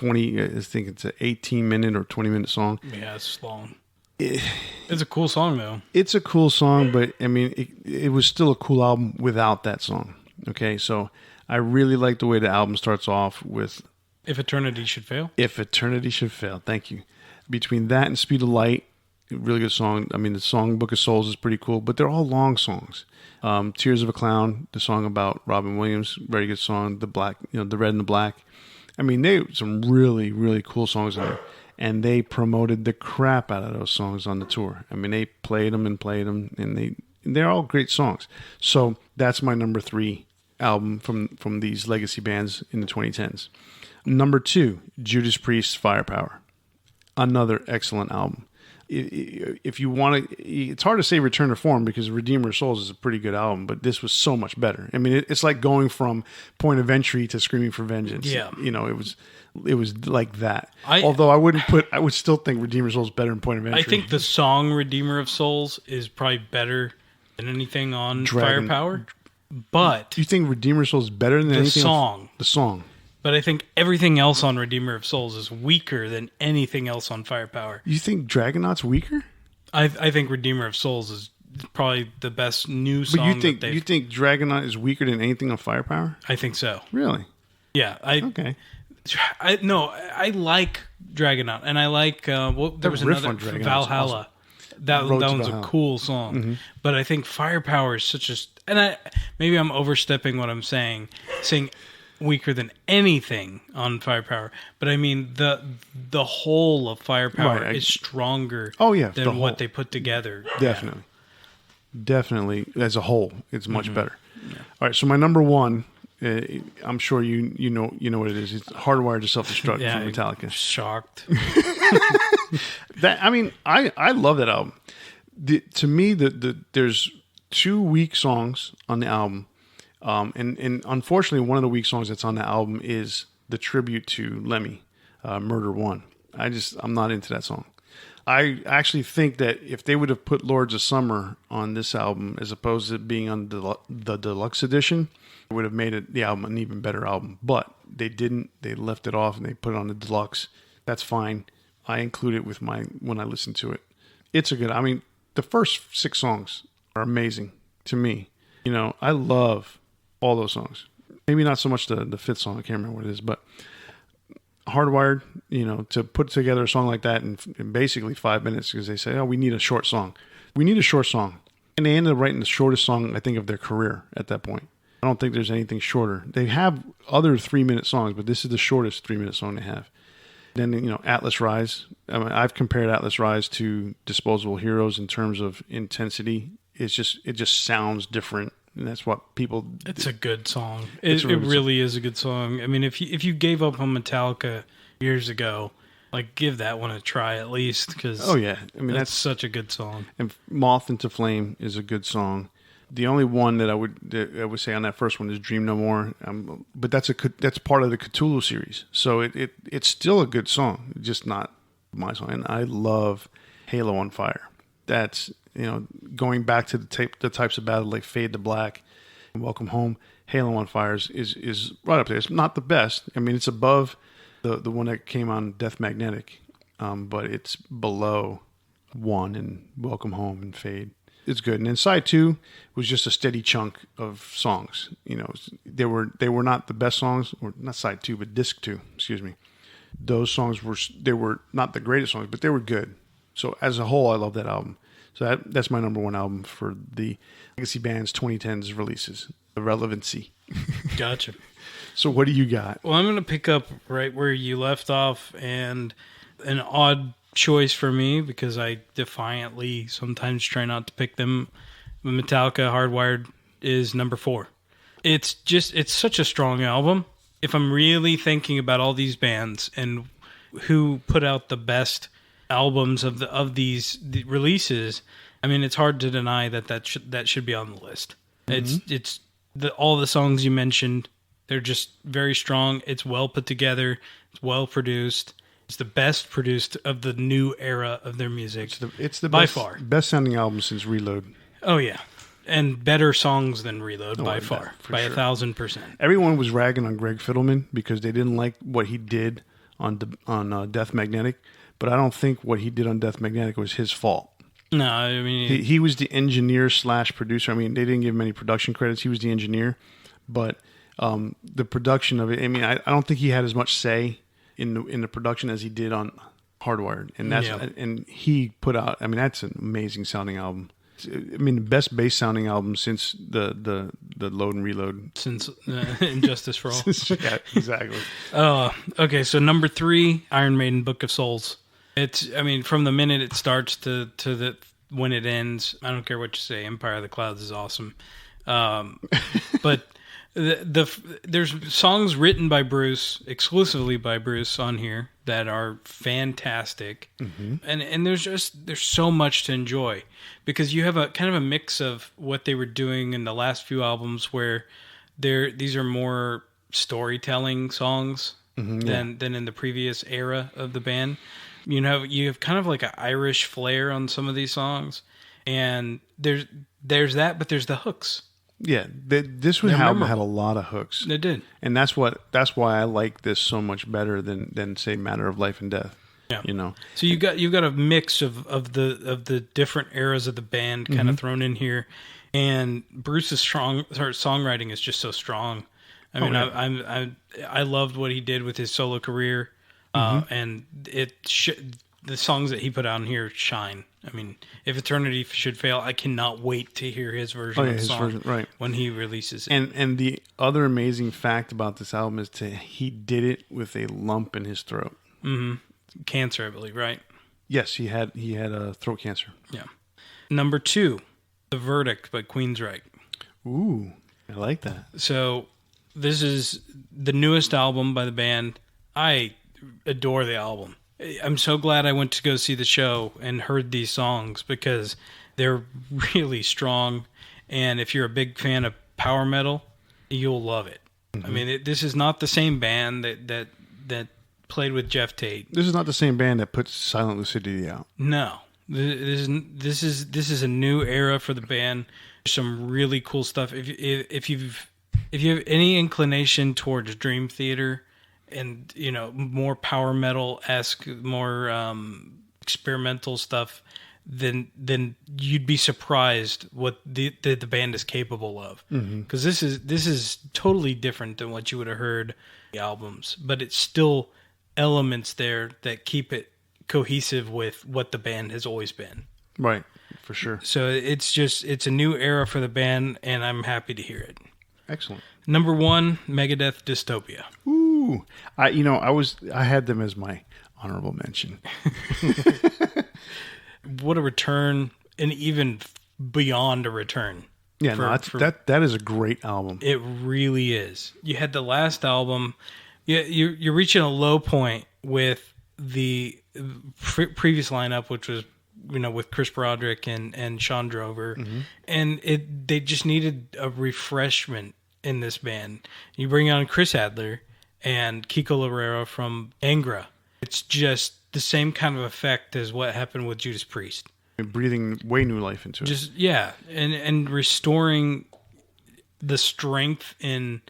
think it's an 18-minute or 20-minute song. Yeah, it's long. It's a cool song, though. It's a cool song, but, I mean, it was still a cool album without that song. Okay, so I really like the way the album starts off with... If Eternity Should Fail? If Eternity Should Fail, thank you. Between that and Speed of Light, really good song. I mean, the song Book of Souls is pretty cool, but they're all long songs. Tears of a Clown, the song about Robin Williams, very good song. The Red and the Black. I mean, they some really, really cool songs in there. And they promoted the crap out of those songs on the tour. I mean, they played them, and they're all great songs. So that's my number 3 album from these legacy bands in the 2010s. Number 2, Judas Priest, Firepower. Another excellent album. If you want to, it's hard to say Return to Form because Redeemer of Souls is a pretty good album, but this was so much better. I mean, it's like going from Point of Entry to Screaming for Vengeance. Yeah. You know, it was like that. Although I would still think Redeemer of Souls is better than Point of Entry. I think the song Redeemer of Souls is probably better than anything on Firepower. But you think Redeemer of Souls is better than anything else? The song. But I think everything else on Redeemer of Souls is weaker than anything else on Firepower. You think Dragonaut's weaker? I think Redeemer of Souls is probably the best new song. But you think Dragonaut is weaker than anything on Firepower? I think so. Really? Yeah. Okay. I like Dragonaut, and I like there was another Valhalla. Awesome. That one's a cool song. Mm-hmm. But I think Firepower is such a maybe I'm overstepping what I'm saying weaker than anything on Firepower, but I mean the whole of Firepower is stronger than what they put together. Definitely as a whole it's much better. All right, so my number 1, I'm sure you know what it is. It's Hardwired to Self-Destruct from Metallica. I'm shocked. I love that album. To me, there's 2 weak songs on the album. And unfortunately, one of the weak songs that's on the album is the tribute to Lemmy, Murder One. I'm not into that song. I actually think that if they would have put Lords of Summer on this album as opposed to it being on the deluxe edition, it would have made the album an even better album. But they didn't. They left it off and they put it on the deluxe. That's fine. I include it with when I listen to it. It's a good. I mean, the first 6 songs are amazing to me. You know, I love all those songs. Maybe not so much the 5th song. I can't remember what it is, but Hardwired, you know, to put together a song like that in basically 5 minutes because they say, oh, we need a short song. We need a short song. And they ended up writing the shortest song, I think, of their career at that point. I don't think there's anything shorter. They have other 3-minute songs, but this is the shortest 3-minute song they have. Then, Atlas Rise. I mean, I've compared Atlas Rise to Disposable Heroes in terms of intensity. It just sounds different, and that's what people. It's a good song. It really is a good song. I mean, if you gave up on Metallica years ago, like, give that one a try at least, because I mean that's such a good song. And Moth into Flame is a good song. The only one that I would say on that first one is Dream No More, but that's part of the Cthulhu series, so it's still a good song, just not my song. And I love Halo on Fire. That's going back to the types of battle like Fade to Black and Welcome Home. Halo on Fire is right up there. It's not the best. I mean, it's above the one that came on Death Magnetic, but it's below one and Welcome Home and Fade. It's good. And then side 2 was just a steady chunk of songs. They were not the best songs, or not side 2, but disc 2. Excuse me. Those songs were not the greatest songs, but they were good. So as a whole, I love that album. So that's my number one album for the Legacy Band's 2010s releases. The Relevancy. Gotcha. So what do you got? Well, I'm going to pick up right where you left off, and an odd choice for me, because I defiantly sometimes try not to pick them. Metallica Hardwired is number 4. It's such a strong album. If I'm really thinking about all these bands and who put out the best albums of these releases, I mean, it's hard to deny that should be on the list. Mm-hmm. All the songs you mentioned, they're just very strong. It's well put together. It's well produced. It's the best produced of the new era of their music. It's the by best, far best sounding album since Reload. Oh yeah, and better songs than Reload by far, by sure. 1,000%. Everyone was ragging on Greg Fiddleman because they didn't like what he did on Death Magnetic, but I don't think what he did on Death Magnetic was his fault. No, I mean he was the engineer / producer. I mean, they didn't give him any production credits. He was the engineer, but the production of it. I mean, I don't think he had as much say in the production as he did on Hardwired, and and he put out. I mean, that's an amazing sounding album. I mean, the best bass sounding album since the Load and Reload, since Injustice for All. Yeah, exactly. Okay. So number 3, Iron Maiden, Book of Souls. It's, I mean, from the minute it starts to when it ends, I don't care what you say. Empire of the Clouds is awesome, but. There's songs written by Bruce, exclusively by Bruce, on here that are fantastic, mm-hmm. and there's so much to enjoy, because you have a kind of a mix of what they were doing in the last few albums, where these are more storytelling songs mm-hmm, than in the previous era of the band. You have kind of like an Irish flair on some of these songs, and there's that, but there's the hooks. Yeah, this album had a lot of hooks. It did, and that's why I like this so much better than say Matter of Life and Death. Yeah, So you've got a mix of the different eras of the band kind mm-hmm. of thrown in here, and Bruce's songwriting is just so strong. I mean, I loved what he did with his solo career, mm-hmm. And the songs that he put out in here shine. I mean, If Eternity Should Fail, I cannot wait to hear his version of the song when he releases it. And the other amazing fact about this album is he did it with a lump in his throat. Mm-hmm. Cancer, I believe, right? Yes, he had throat cancer. Yeah. Number 2, The Verdict by Queensryche. Ooh, I like that. So this is the newest album by the band. I adore the album. I'm so glad I went to go see the show and heard these songs, because they're really strong. And if you're a big fan of power metal, you'll love it. Mm-hmm. I mean, this is not the same band that played with Jeff Tate. This is not the same band that puts Silent Lucidity out. No, this is a new era for the band. There's some really cool stuff. If you have any inclination towards Dream Theater, and more power metal-esque, more experimental stuff, then you'd be surprised what the band is capable of. Because mm-hmm. this is totally different than what you would have heard in the albums, but it's still elements there that keep it cohesive with what the band has always been. Right, for sure. So it's a new era for the band, and I'm happy to hear it. Excellent. Number 1, Megadeth, Dystopia. Ooh, I had them as my honorable mention. What a return, and even beyond a return. Yeah, that is a great album. It really is. You had the last album. You're reaching a low point with the previous lineup, which was with Chris Broderick and Sean Drover, and they just needed a refreshment in this band. You bring on Chris Adler and Kiko Loureiro from Angra. It's just the same kind of effect as what happened with Judas Priest. Breathing way new life into it. And restoring the strength in...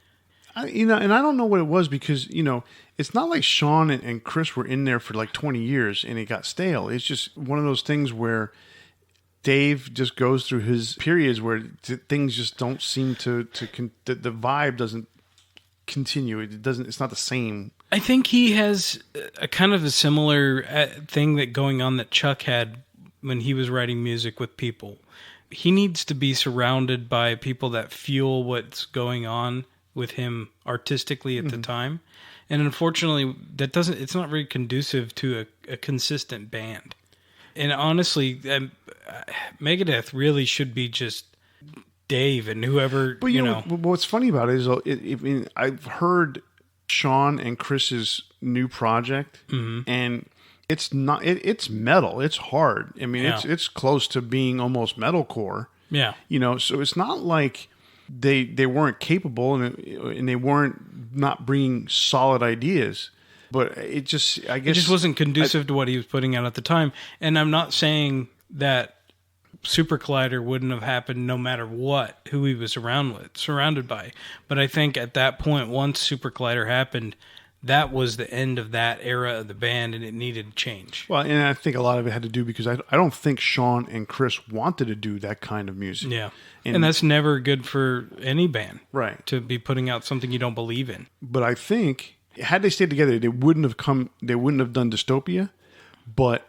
and I don't know what it was because, it's not like Sean and Chris were in there for like 20 years and it got stale. It's just one of those things where Dave just goes through his periods where things just don't seem to the vibe doesn't continue. It's not the same. I think he has a kind of a similar thing that going on that Chuck had when he was writing music with people. He needs to be surrounded by people that fuel what's going on with him artistically at the time. And unfortunately, it's not very conducive to a consistent band. And honestly, Megadeth really should be just Dave and whoever, But what's funny about it is I've heard Sean and Chris's new project, and it's not. It's metal. It's hard. I mean, it's close to being almost metalcore. Yeah. So it's not like they weren't capable and they weren't not bringing solid ideas. But it just wasn't conducive to what he was putting out at the time. And I'm not saying that Super Collider wouldn't have happened no matter who he was surrounded by. But I think at that point, once Super Collider happened, that was the end of that era of the band, and it needed to change. Well, and I think a lot of it had to do because I don't think Sean and Chris wanted to do that kind of music. Yeah, and that's never good for any band, right? To be putting out something you don't believe in. But I think had they stayed together, they wouldn't have done Dystopia. But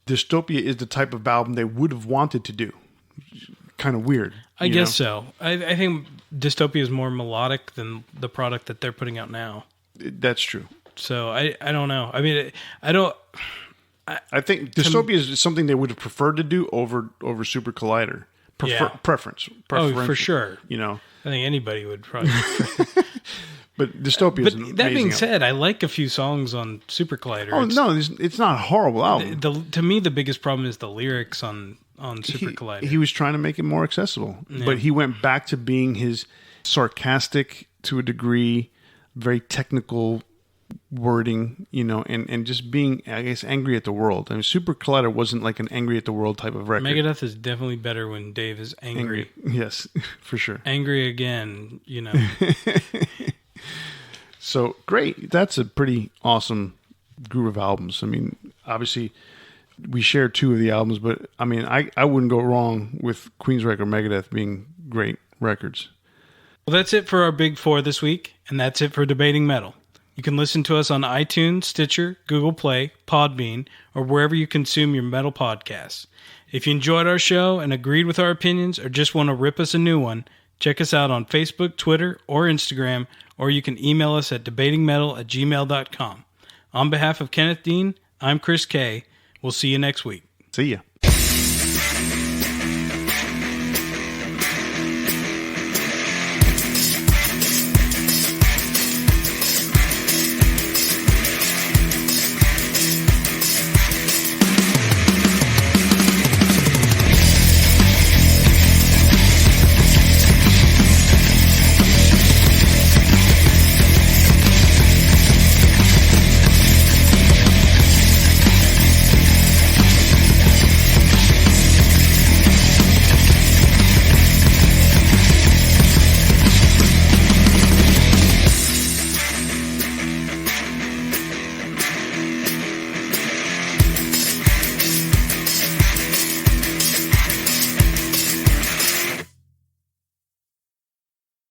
Dystopia is the type of album they would have wanted to do. Kind of weird. I guess so. I think Dystopia is more melodic than the product that they're putting out now. That's true. So I don't know. I mean, I don't. I think Dystopia is something they would have preferred to do over Super Collider. Preference. Oh, for sure. I think anybody would probably. But Dystopia is But that being said, I like a few songs on Super Collider. Oh, it's not a horrible album. To me, the biggest problem is the lyrics on Super Collider. He was trying to make it more accessible. Yeah. But he went back to being his sarcastic, to a degree, very technical wording, and just being, I guess, angry at the world. I mean, Super Collider wasn't like an angry at the world type of record. Megadeth is definitely better when Dave is angry. Yes, for sure. Angry again, So, great. That's a pretty awesome group of albums. I mean, obviously, we share two of the albums, but, I mean, I wouldn't go wrong with Queensryche or Megadeth being great records. Well, that's it for our Big Four this week, and that's it for Debating Metal. You can listen to us on iTunes, Stitcher, Google Play, Podbean, or wherever you consume your metal podcasts. If you enjoyed our show and agreed with our opinions or just want to rip us a new one, check us out on Facebook, Twitter, or Instagram, or you can email us at debatingmetal@gmail.com. On behalf of Kenneth Dean, I'm Chris Kaye. We'll see you next week. See ya.